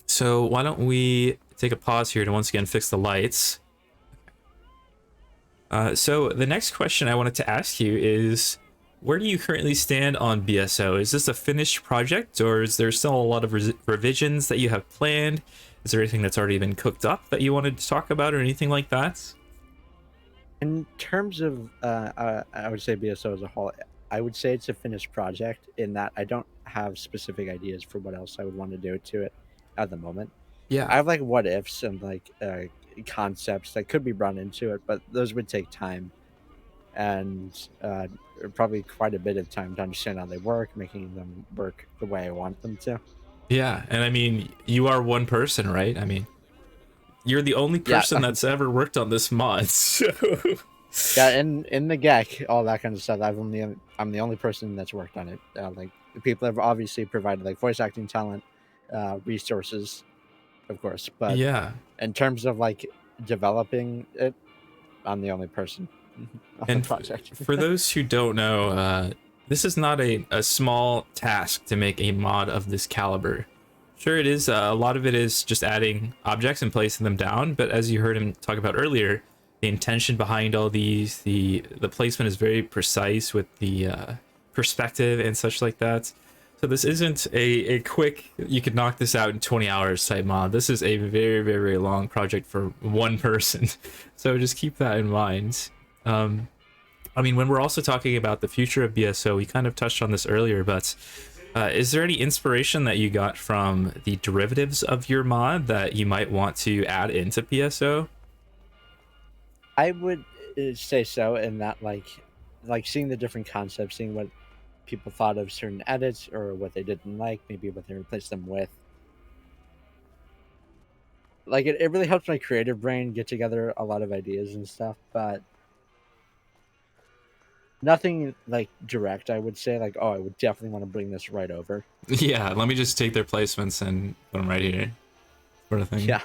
So why don't we take a pause here to once again fix the lights. So the next question I wanted to ask you is, where do you currently stand on BSO? Is this a finished project, or is there still a lot of revisions that you have planned? Is there anything that's already been cooked up that you wanted to talk about, or anything like that? In terms of, I would say BSO as a whole, I would say it's a finished project in that I don't have specific ideas for what else I would want to do to it at the moment. Yeah. I have like what ifs and like concepts that could be brought into it, but those would take time and probably quite a bit of time to understand how they work, making them work the way I want them to. Yeah, and I mean, you are one person, right? I mean, you're the only person that's ever worked on this mod. So. Yeah, in the GEC, all that kind of stuff. I'm the only person that's worked on it. Like the people have obviously provided like voice acting talent, resources, of course. But yeah, in terms of like developing it, I'm the only person on the project. For those who don't know, this is not a small task to make a mod of this caliber. Sure, it is. A lot of it is just adding objects and placing them down. But as you heard him talk about earlier, the intention behind all these, the placement is very precise with the perspective and such like that. So this isn't a quick, you could knock this out in 20 hours type mod. This is a very, very, very long project for one person. So just keep that in mind. I mean, when we're also talking about the future of BSO, we kind of touched on this earlier, but is there any inspiration that you got from the derivatives of your mod that you might want to add into BSO? I would say so, in that like seeing the different concepts, seeing what people thought of certain edits or what they didn't like, maybe what they replaced them with. Like it really helps my creative brain get together a lot of ideas and stuff, but nothing like direct. I would say like, oh, I would definitely want to bring this right over. Yeah, let me just take their placements and put them right here, sort of thing. Yeah.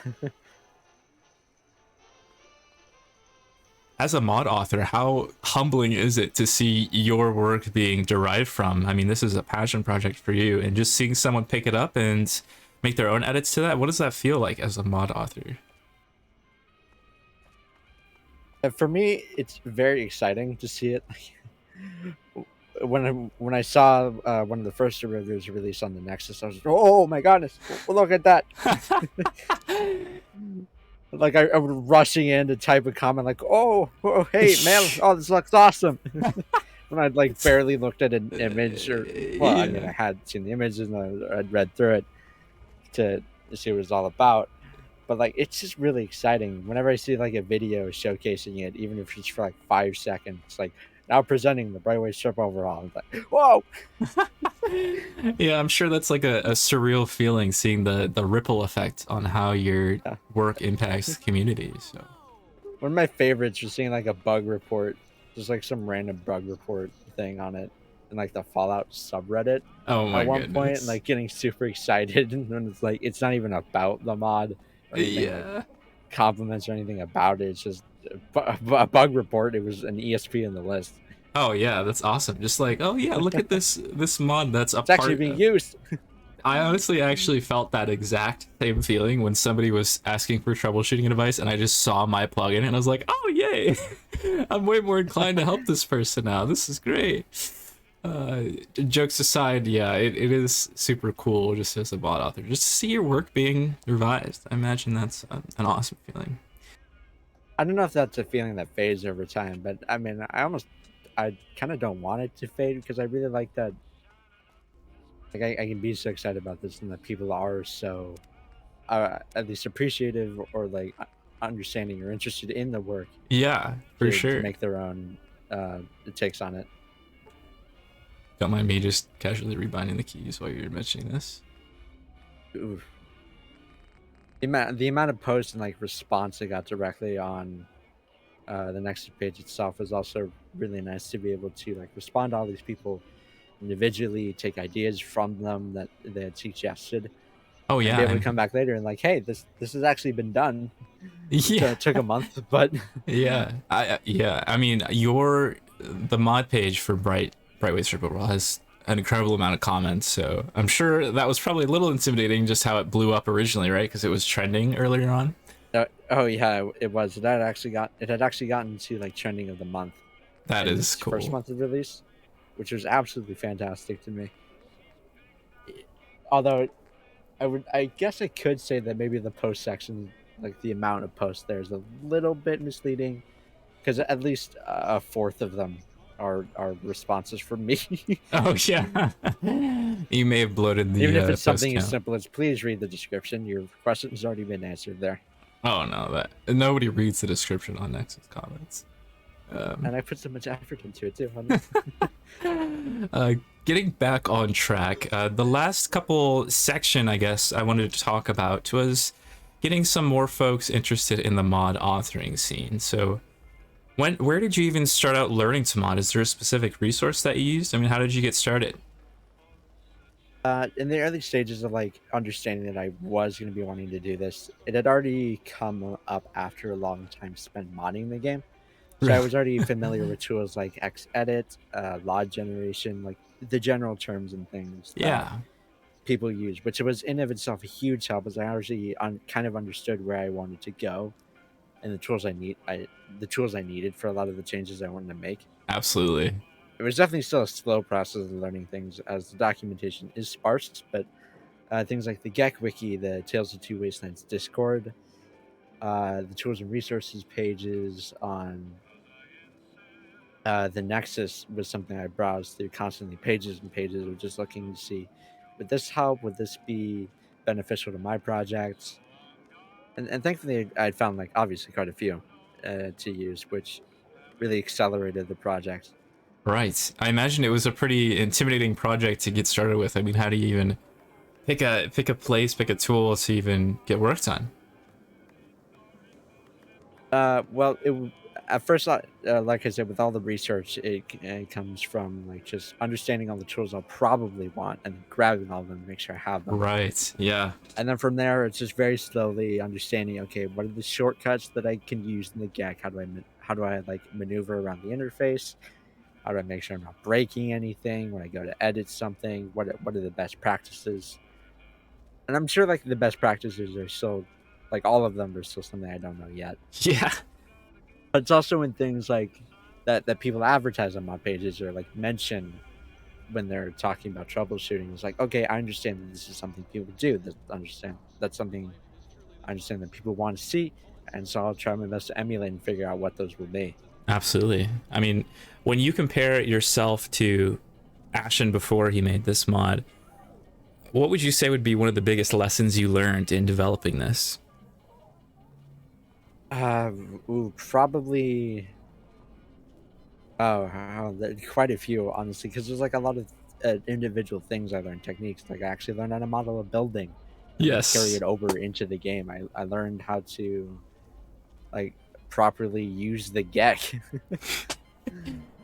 As a mod author, how humbling is it to see your work being derived from? I mean, this is a passion project for you, and just seeing someone pick it up and make their own edits to that, what does that feel like as a mod author? For me, it's very exciting to see it. When I saw one of the first derivatives released on the Nexus, I was like, oh my goodness, look at that. Like I was rushing in to type a comment like, oh hey man, oh this looks awesome. When I'd like barely looked at an image, or well, I mean I had seen the images and I'd read through it to see what it was all about. But like it's just really exciting whenever I see like a video showcasing it, even if it's for like 5 seconds. It's like, now presenting the Brightweight strip overhaul. It's like, whoa. Yeah, I'm sure that's like a surreal feeling, seeing the ripple effect on how your work impacts the community. So one of my favorites was seeing like a bug report, just like some random bug report thing on it, and like the Fallout subreddit. Oh my at one goodness. point, and like getting super excited, and when it's like it's not even about the mod or anything, like compliments or anything about it. It's just a bug report. It was an ESP in the list. Oh yeah, that's awesome. Just like, oh yeah, look at this mod that's it's actually being used. I honestly actually felt that exact same feeling when somebody was asking for troubleshooting advice and I just saw my plugin and I was like, oh, yay. I'm way more inclined to help this person now. This is great. Uh, Jokes aside, yeah, it is super cool just as a bot author. Just to see your work being revised. I imagine that's an awesome feeling. I don't know if that's a feeling that fades over time, but I mean, I kind of don't want it to fade because I really like that. Like, I can be so excited about this and that people are so, at least appreciative or like understanding or interested in the work Yeah, for to sure. make their own takes on it. Don't mind me just casually rebinding the keys while you're mentioning this. Oof. The amount of posts and like response I got directly on the next page itself was also really nice to be able to like respond to all these people individually, take ideas from them that they had suggested, Oh and yeah, be able to and come back later and like, hey, this has actually been done. yeah, It took a month, but yeah, yeah. I mean, the mod page for Brightweight Strip Overhaul has an incredible amount of comments, so I'm sure that was probably a little intimidating just how it blew up originally, right? Because it was trending earlier on. oh yeah, it was. It had actually gotten to like trending of the month That in is its first cool. month of release, which was absolutely fantastic to me. Although I guess I could say that maybe the post section, like the amount of posts there, is a little bit misleading because at least a fourth of them are responses from me. Oh yeah, you may have bloated Even the if it's post something as count. simple as please read the description, your question has already been answered there. Oh no, that nobody reads the description on Nexus comments. And I put so much effort into it too. Honey. Uh, Getting back on track, the last couple section I guess I wanted to talk about was getting some more folks interested in the mod authoring scene. So where did you even start out learning to mod? Is there a specific resource that you used? I mean, how did you get started? In the early stages of like understanding that I was going to be wanting to do this, it had already come up after a long time spent modding the game. So I Really? was already familiar with tools like Xedit, log generation, like the general terms and things that Yeah. people use, which was in of itself a huge help as I already kind of understood where I wanted to go and the tools I needed for a lot of the changes I wanted to make. Absolutely. It was definitely still a slow process of learning things as the documentation is sparse, but things like the Gek Wiki, the Tales of Two Wastelands Discord, the tools and resources pages on the Nexus was something I browsed through constantly, pages and pages of just looking to see, would this help? Would this be beneficial to my projects? And thankfully, I found like obviously quite a few to use, which really accelerated the project. Right. I imagine it was a pretty intimidating project to get started with. I mean, how do you even pick a place, pick a tool to even get work done? Well, at first, like I said, with all the research, it comes from like just understanding all the tools I'll probably want and grabbing all of them to make sure I have them. Right. Yeah. And then from there, it's just very slowly understanding. Okay, what are the shortcuts that I can use in the GAC? How do I like maneuver around the interface? How do I make sure I'm not breaking anything when I go to edit something? What are the best practices? And I'm sure like the best practices are still, like all of them are still something I don't know yet. Yeah. But it's also in things like that people advertise on mod pages or like mention when they're talking about troubleshooting. It's like, okay, I understand that this is something people do. That's something I understand that people want to see, and so I'll try my best to emulate and figure out what those will be. Absolutely. I mean, when you compare yourself to Ashen before he made this mod, what would you say would be one of the biggest lessons you learned in developing this? Uh, Probably. Quite a few, honestly, because there's like a lot of individual things I learned, techniques. Like I actually learned how to model a building and then carry Yes. it over into the game. I learned how to like properly use the GEC,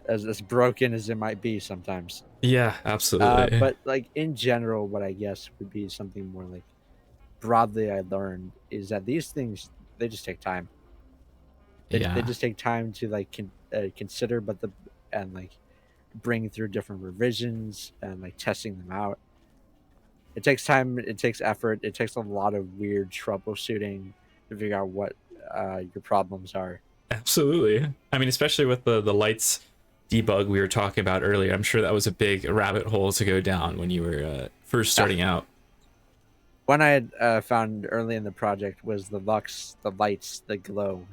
as broken as it might be sometimes. Yeah, absolutely. But like in general, what I guess would be something more like broadly I learned is that these things they just take time. They Yeah. just take time to like consider, and like bring through different revisions and like testing them out. it takes time, it takes effort, it takes a lot of weird troubleshooting to figure out what your problems are. Absolutely. I mean, especially with the lights debug we were talking about earlier, I'm sure that was a big rabbit hole to go down when you were first starting out. One I had found early in the project was the the lights, the glow,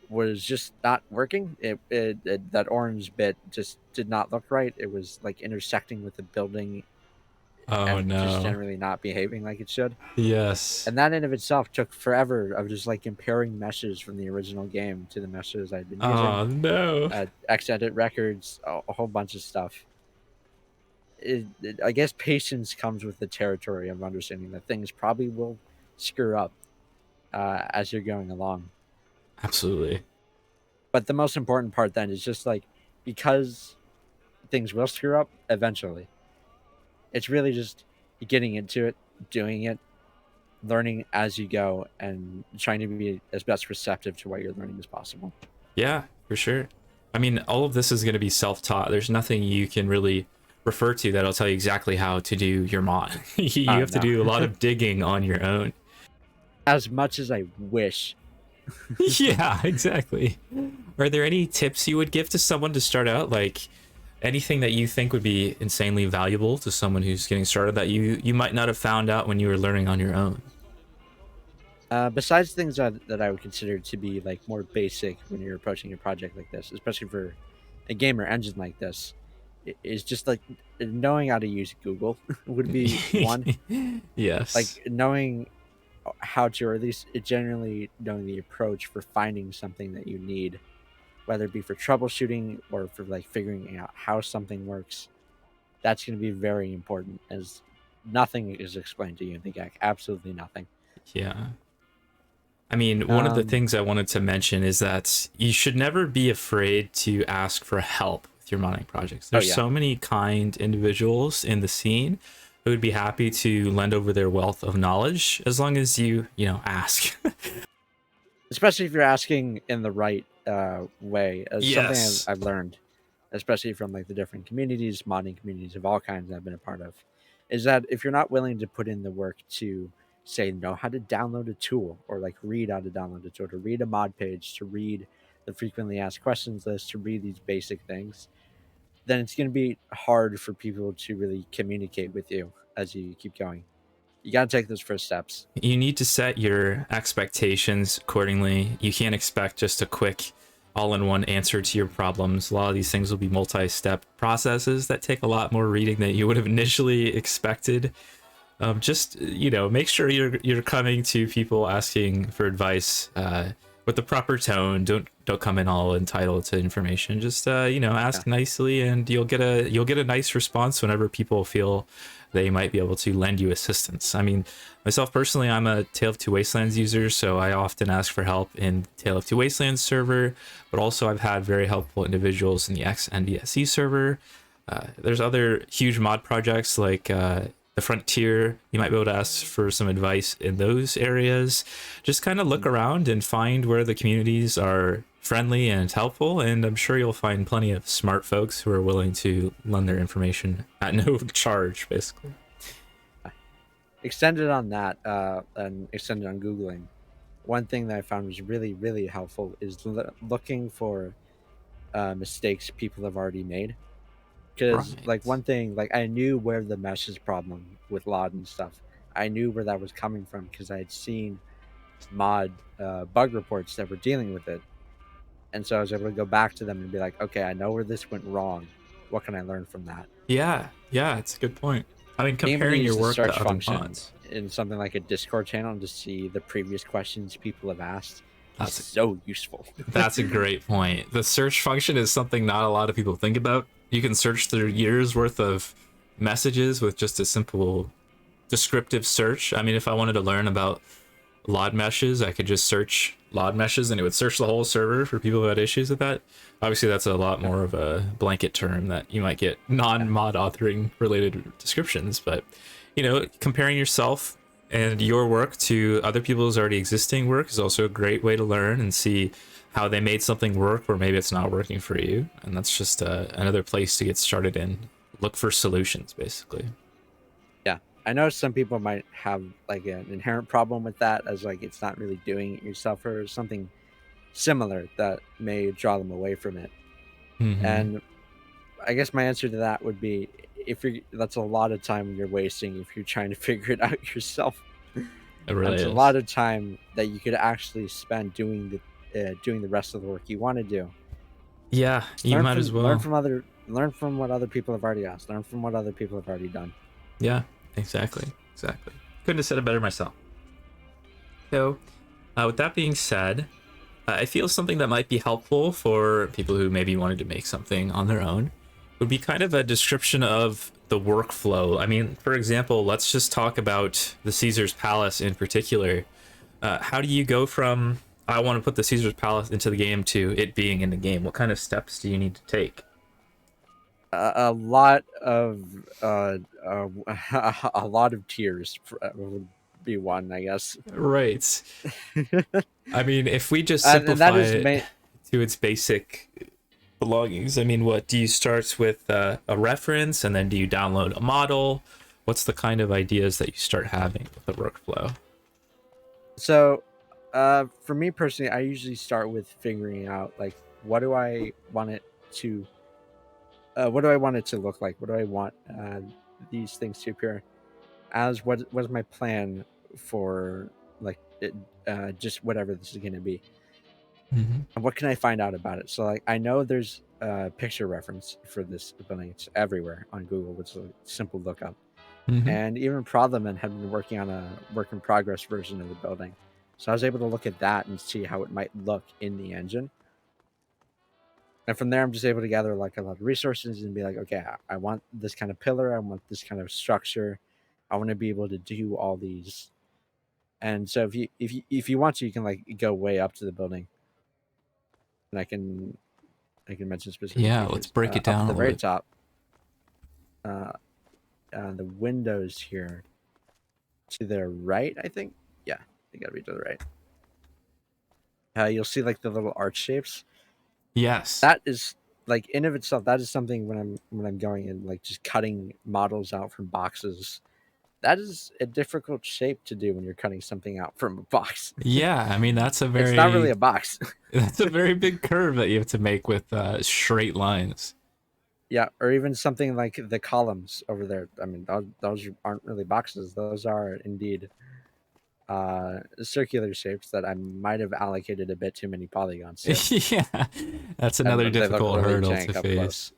was just not working. It that orange bit just did not look right. It was like intersecting with the building Oh and just no. generally not behaving like it should. Yes. And that in of itself took forever of just like comparing meshes from the original game to the meshes I'd been using. Oh no. Extended records, a whole bunch of stuff. I guess patience comes with the territory of understanding that things probably will screw up as you're going along. Absolutely. But the most important part then is just like, because things will screw up eventually, it's really just getting into it, doing it, learning as you go, and trying to be as best receptive to what you're learning as possible. Yeah, for sure. I mean, all of this is going to be self-taught. There's nothing you can really refer to that'll tell you exactly how to do your mod. You have to No. do a lot of digging on your own. As much as I wish. Yeah, exactly. Are there any tips you would give to someone to start out? Like anything that you think would be insanely valuable to someone who's getting started that you might not have found out when you were learning on your own? Besides things that I would consider to be like more basic when you're approaching a project like this, especially for a gamer engine like this, is just like knowing how to use Google would be one. Yes. Like knowing how to, or at least generally knowing the approach for finding something that you need, whether it be for troubleshooting or for like figuring out how something works. That's going to be very important, as nothing is explained to you in the GAC. Absolutely nothing. Yeah. I mean, one of the things I wanted to mention is that you should never be afraid to ask for help with your modding projects. There's so many kind individuals in the scene who would be happy to lend over their wealth of knowledge as long as you ask. Especially if you're asking in the right way. As Yes. something I've learned, especially from like the different communities, modding communities of all kinds I've been a part of, is that if you're not willing to put in the work to say know how to download a tool, or like read how to download a tool, to read a mod page, to read the frequently asked questions list, to read these basic things, then it's going to be hard for people to really communicate with you as you keep going. You got to take those first steps. You need to set your expectations accordingly. You can't expect just a quick all-in-one answer to your problems. A lot of these things will be multi-step processes that take a lot more reading than you would have initially expected. Just make sure you're coming to people asking for advice with the proper tone. Don't come in all entitled to information. Just ask nicely, and you'll get a nice response whenever people feel they might be able to lend you assistance. I mean, myself personally, I'm a Tale of Two Wastelands user, so I often ask for help in Tale of Two Wastelands server, but also I've had very helpful individuals in the XNBSE server. There's other huge mod projects like the Frontier. You might be able to ask for some advice in those areas. Just kind of look around and find where the communities are friendly and helpful, and I'm sure you'll find plenty of smart folks who are willing to lend their information at no charge, basically. Extended on that, and extended on Googling, one thing that I found was really, really helpful is looking for mistakes people have already made. Because like one thing, like I knew where the meshes problem with LOD and stuff, I knew where that was coming from because I had seen mod bug reports that were dealing with it. And so I was able to go back to them and be like, okay, I know where this went wrong. What can I learn from that? Yeah, it's a good point. I mean, comparing your work to other mods in something like a Discord channel to see the previous questions people have asked. That's so useful. That's a great point. The search function is something not a lot of people think about. You can search through years worth of messages with just a simple descriptive search. I mean, if I wanted to learn about LOD meshes, I could just search LOD meshes and it would search the whole server for people who had issues with that. Obviously, that's a lot more of a blanket term that you might get non-mod authoring related descriptions, but comparing yourself and your work to other people's already existing work is also a great way to learn and see how they made something work where maybe it's not working for you. And that's just another place to get started in. Look for solutions, basically. Yeah. I know some people might have like an inherent problem with that, as like it's not really doing it yourself or something similar that may draw them away from it. Mm-hmm. And I guess my answer to that would be, if you're that's a lot of time you're wasting if you're trying to figure it out yourself. It And really it's a is. lot of time that you could actually spend doing the rest of the work you want to do. Yeah, you might as well. Learn from what other people have already asked. Learn from what other people have already done. Yeah, exactly. Exactly. Couldn't have said it better myself. So, with that being said, I feel something that might be helpful for people who maybe wanted to make something on their own would be kind of a description of the workflow. I mean, for example, let's just talk about the Caesar's Palace in particular. How do you go from I want to put the Caesar's Palace into the game to it being in the game? What kind of steps do you need to take? A lot of a lot of tears would be one, I guess. Right. I mean, if we just And that simplify is it to its basic belongings, I mean, what do you start with a reference and then do you download a model? What's the kind of ideas that you start having with the workflow? so. For me personally, I usually start with figuring out like what do I want it to what do I want it to look like? What do I want these things to appear as? What's my plan for like it, just whatever this is going to be? Mm-hmm. And what can I find out about it? So like I know there's a picture reference for this building. It's everywhere on Google, which is a simple lookup. Mm-hmm. And even Problem had been working on a work in progress version of the building. So I was able to look at that and see how it might look in the engine. And from there, I'm just able to gather like a lot of resources and be like, okay, I want this kind of pillar. I want this kind of structure. I want to be able to do all these. And so if you want to, you can like go way up to the building, and I can mention specific Yeah, let's features break it up at down a the little very bit. top. Uh, the windows here to the right, I think. Yeah, they gotta be to the right. You'll see like the little arch shapes. Yes. That is like in of itself. That is something when I'm going and like just cutting models out from boxes. That is a difficult shape to do when you're cutting something out from a box. Yeah, I mean It's not really a box. that's a very big curve that you have to make with straight lines. Yeah, or even something like the columns over there. I mean, those aren't really boxes. Those are indeed circular shapes that I might have allocated a bit too many polygons to. Yeah, that's another They look difficult really hurdle to jank up close. face.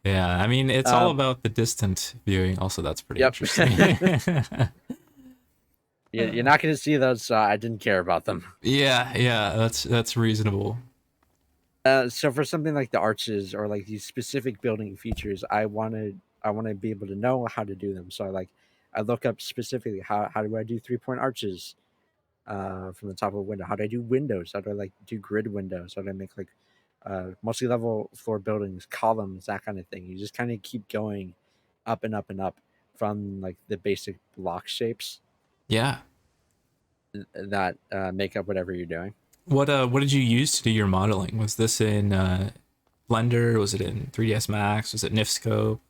Yeah, I mean, it's all Um, about the distant viewing. Also, that's pretty yep. interesting. You're not going to see those, so I didn't care about them. Yeah, that's reasonable. So for something like the arches or like these specific building features, I want to be able to know how to do them. So I look up specifically how do I do 3-point arches from the top of a window? How do I do windows? How do I like do grid windows? How do I make like multi-level floor buildings, columns, that kind of thing? You just kind of keep going up and up and up from like the basic block shapes Yeah. that make up whatever you're doing. What did you use to do your modeling? Was this in Blender? Was it in 3ds Max? Was it NifScope?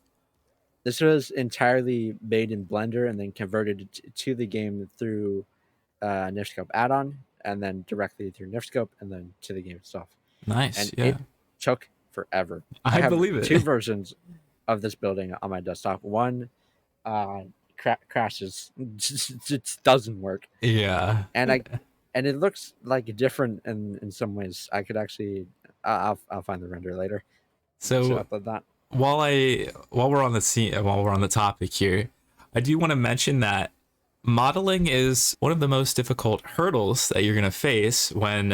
This was entirely made in Blender and then converted to the game through NifScope add-on, and then directly through NifScope, and then to the game itself. Nice. And Yeah, it took forever. I I have believe two it. versions of this building on my desktop. One crashes, just doesn't work, Yeah. and it looks like different in some ways. I could actually, I'll find the render later to So upload that. while we're on the while we're on the topic here, I do want to mention that modeling is one of the most difficult hurdles that you're going to face when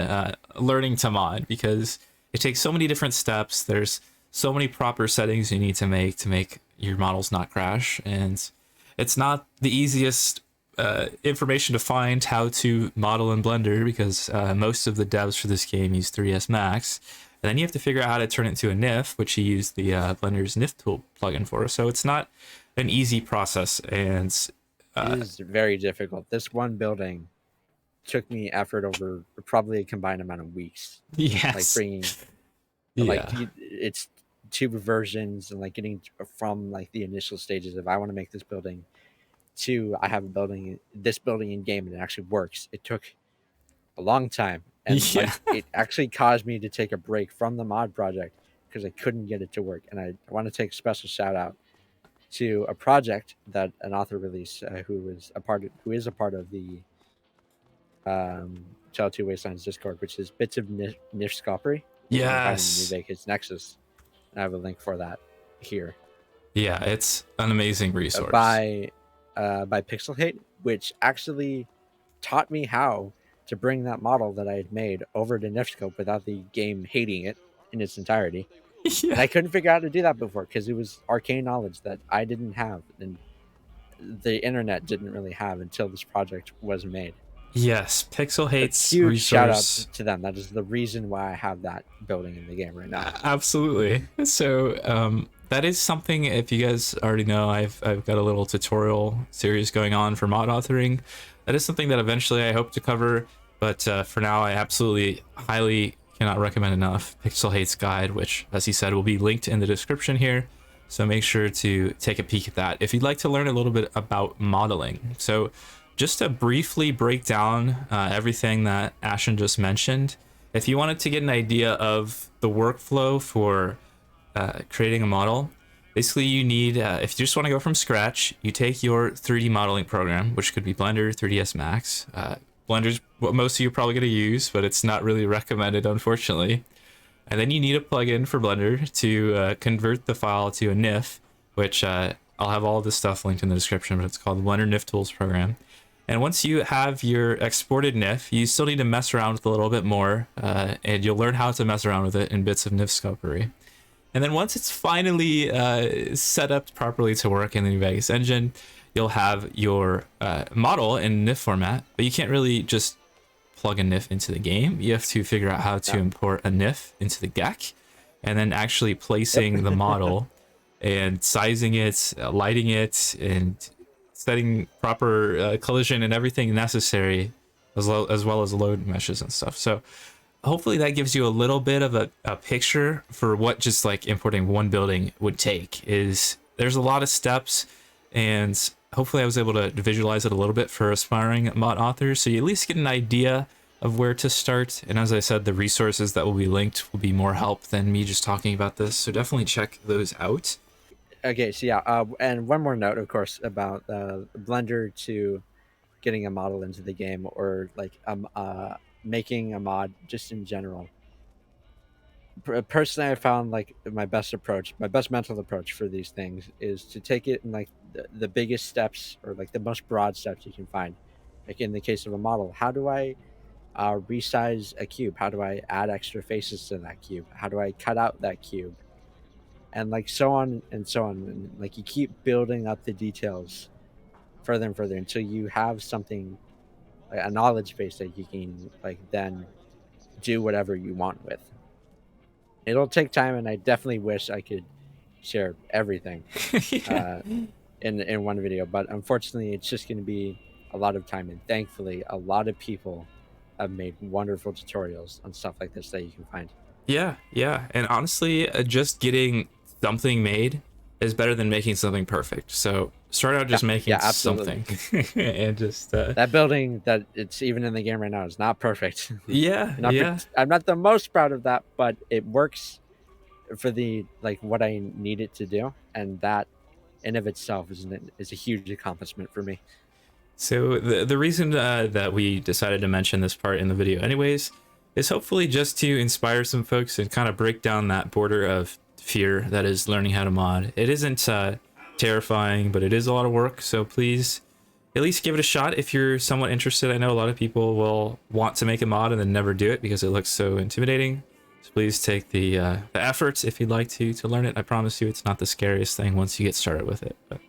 learning to mod, because it takes so many different steps. There's so many proper settings you need to make your models not crash, and it's not the easiest information to find how to model in Blender, because most of the devs for this game use 3ds Max. And then you have to figure out how to turn it into a NIF, which you use the Blender's NIF tool plugin for. So it's not an easy process, and It is very difficult. This one building took me effort over probably a combined amount of weeks. Like yes, bringing like yeah, it's two versions and like getting from like the initial stages of I want to make this building to I have this building in game and it actually works. It took a long time, and Yeah. it actually caused me to take a break from the mod project because I couldn't get it to work. And I want to take a special shout out to a project that an author released who is a part of the Child 2 Wastelands Discord, which is Bits of Nifscoppery. You can find in New Yes. Vegas Nexus. I have a link for that here. Yeah, it's an amazing resource. By Pixel Hate, which actually taught me how to bring that model that I had made over to Nifscope without the game hating it in its entirety. Yeah. And I couldn't figure out how to do that before because it was arcane knowledge that I didn't have and the internet didn't really have until this project was made. Yes, Pixel Hate's huge resource. Shout out to them. That is the reason why I have that building in the game right now. Absolutely. So that is something, if you guys already know, I've got a little tutorial series going on for mod authoring. That is something that eventually I hope to cover, but for now I absolutely highly cannot recommend enough Pixel Hate's guide, which, as he said, will be linked in the description here. So make sure to take a peek at that if you'd like to learn a little bit about modeling. So just to briefly break down everything that Ashen just mentioned, if you wanted to get an idea of the workflow for creating a model, basically you need, if you just want to go from scratch, you take your 3D modeling program, which could be Blender, 3ds Max. Blender's what most of you are probably going to use, but it's not really recommended, unfortunately. And then you need a plugin for Blender to convert the file to a NIF, which I'll have all this stuff linked in the description, but it's called the Blender NIF Tools program. And once you have your exported NIF, you still need to mess around with it a little bit more, and you'll learn how to mess around with it in Bits of Nifscopery. And then once it's finally set up properly to work in the New Vegas engine, you'll have your model in NIF format, but you can't really just plug a NIF into the game. You have to figure out how to import a NIF into the GAC, and then actually placing the model and sizing it, lighting it, and setting proper collision and everything necessary, as well as load meshes and stuff. So hopefully that gives you a little bit of a picture for what just like importing one building would take. Is there's a lot of steps, and hopefully I was able to visualize it a little bit for aspiring mod authors, so you at least get an idea of where to start. And as I said, the resources that will be linked will be more help than me just talking about this, so definitely check those out. Okay, so yeah, and one more note, of course, about Blender to getting a model into the game, or like making a mod just in general. Personally, I found like my best mental approach for these things is to take it in like the biggest steps, or like the most broad steps you can find. Like in the case of a model, how do I resize a cube? How do I add extra faces to that cube? How do I cut out that cube? And like so on and so on. And like you keep building up the details further and further until you have something, like a knowledge base that you can like then do whatever you want with. It'll take time, and I definitely wish I could share everything in one video, but unfortunately it's just going to be a lot of time, and thankfully a lot of people have made wonderful tutorials on stuff like this that you can find. Yeah, and honestly, just getting something made is better than making something perfect. So start out just making something, and just that building that it's even in the game right now is not perfect. Yeah. I'm not the most proud of that, but it works for the like what I need it to do, and that in of itself is a huge accomplishment for me. So the reason that we decided to mention this part in the video anyways is hopefully just to inspire some folks and kind of break down that border of fear that is learning how to mod. It isn't terrifying, but it is a lot of work, so please at least give it a shot if you're somewhat interested. I know a lot of people will want to make a mod and then never do it because it looks so intimidating. So please take the efforts if you'd like to learn it. I promise you it's not the scariest thing once you get started with it. But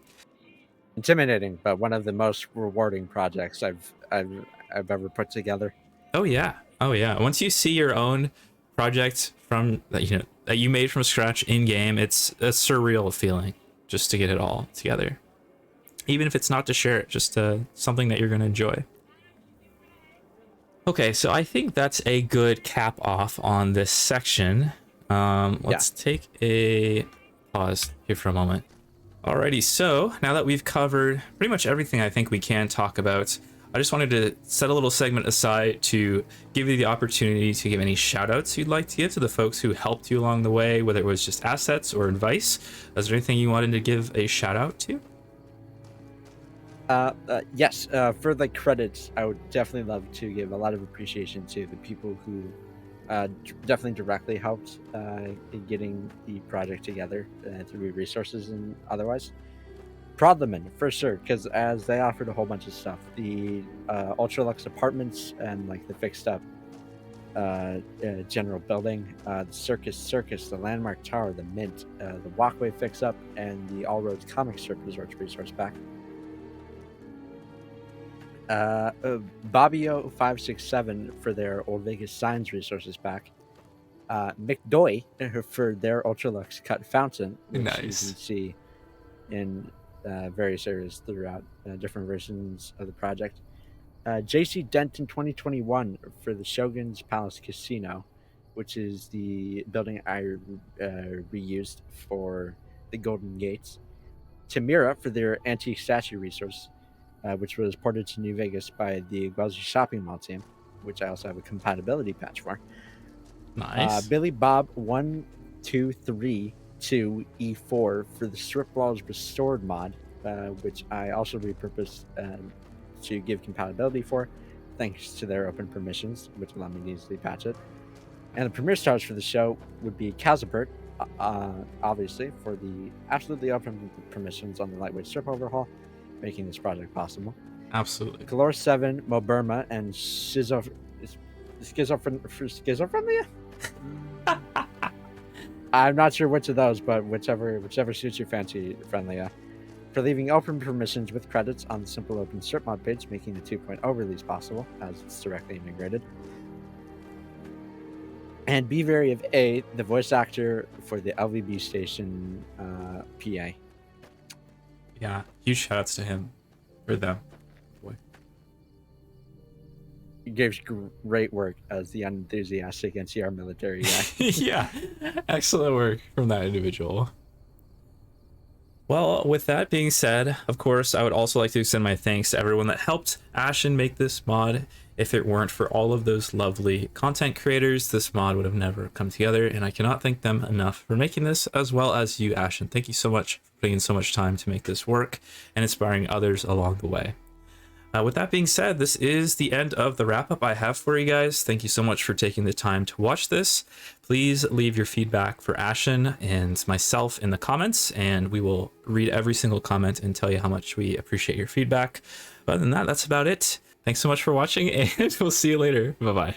intimidating, but one of the most rewarding projects I've ever put together. Oh yeah. Once you see your own project from that you made from scratch in game, it's a surreal feeling just to get it all together. Even if it's not to share it, just something that you're going to enjoy. Okay, so I think that's a good cap off on this section. Let's take a pause here for a moment. Alrighty, so now that we've covered pretty much everything I think we can talk about, I just wanted to set a little segment aside to give you the opportunity to give any shout outs you'd like to give to the folks who helped you along the way, whether it was just assets or advice. Is there anything you wanted to give a shout out to? Yes, for the credits, I would definitely love to give a lot of appreciation to the people who definitely directly helped in getting the project together through resources and otherwise. Prodleman, for sure, because as they offered a whole bunch of stuff, the Ultralux apartments and like the fixed up general building, the Circus, the Landmark Tower, the Mint, the Walkway fix up, and the All Roads Comic Strip resource pack. Bobbio567 for their Old Vegas Signs resources pack. McDoy for their Ultralux cut fountain, which you can see in various areas throughout different versions of the project. JC Denton 2021 for the Shogun's Palace Casino, which is the building I reused for the Golden Gates. Tamira for their antique statue resource, which was ported to New Vegas by the Guazi Shopping Mall team, which I also have a compatibility patch for. Nice. Billy Bob 1232 E4 for the Strip Walls Restored mod, which I also repurposed to give compatibility for, thanks to their open permissions, which allow me to easily patch it. And the premiere stars for the show would be Kazapert, obviously, for the absolutely open permissions on the lightweight strip overhaul, making this project possible. Absolutely. Galore 7, Moburma, and Schizophrenia? I'm not sure which of those, but whichever suits your fancy, Friendly. For leaving open permissions with credits on the simple open strip mod page, making the 2.0 release possible, as it's directly integrated. And B Very of A, the voice actor for the LVB station PA. Yeah, huge shout outs to him or them. He gives great work as the unenthusiastic NCR military guy. Yeah, excellent work from that individual. Well, with that being said, of course, I would also like to extend my thanks to everyone that helped Ashen make this mod. If it weren't for all of those lovely content creators, this mod would have never come together, and I cannot thank them enough for making this, as well as you, Ashen. Thank you so much for putting in so much time to make this work and inspiring others along the way. With that being said, this is the end of the wrap-up I have for you guys. Thank you so much for taking the time to watch this. Please leave your feedback for Ashen and myself in the comments, and we will read every single comment and tell you how much we appreciate your feedback. Other than that, that's about it. Thanks so much for watching, and we'll see you later. Bye-bye.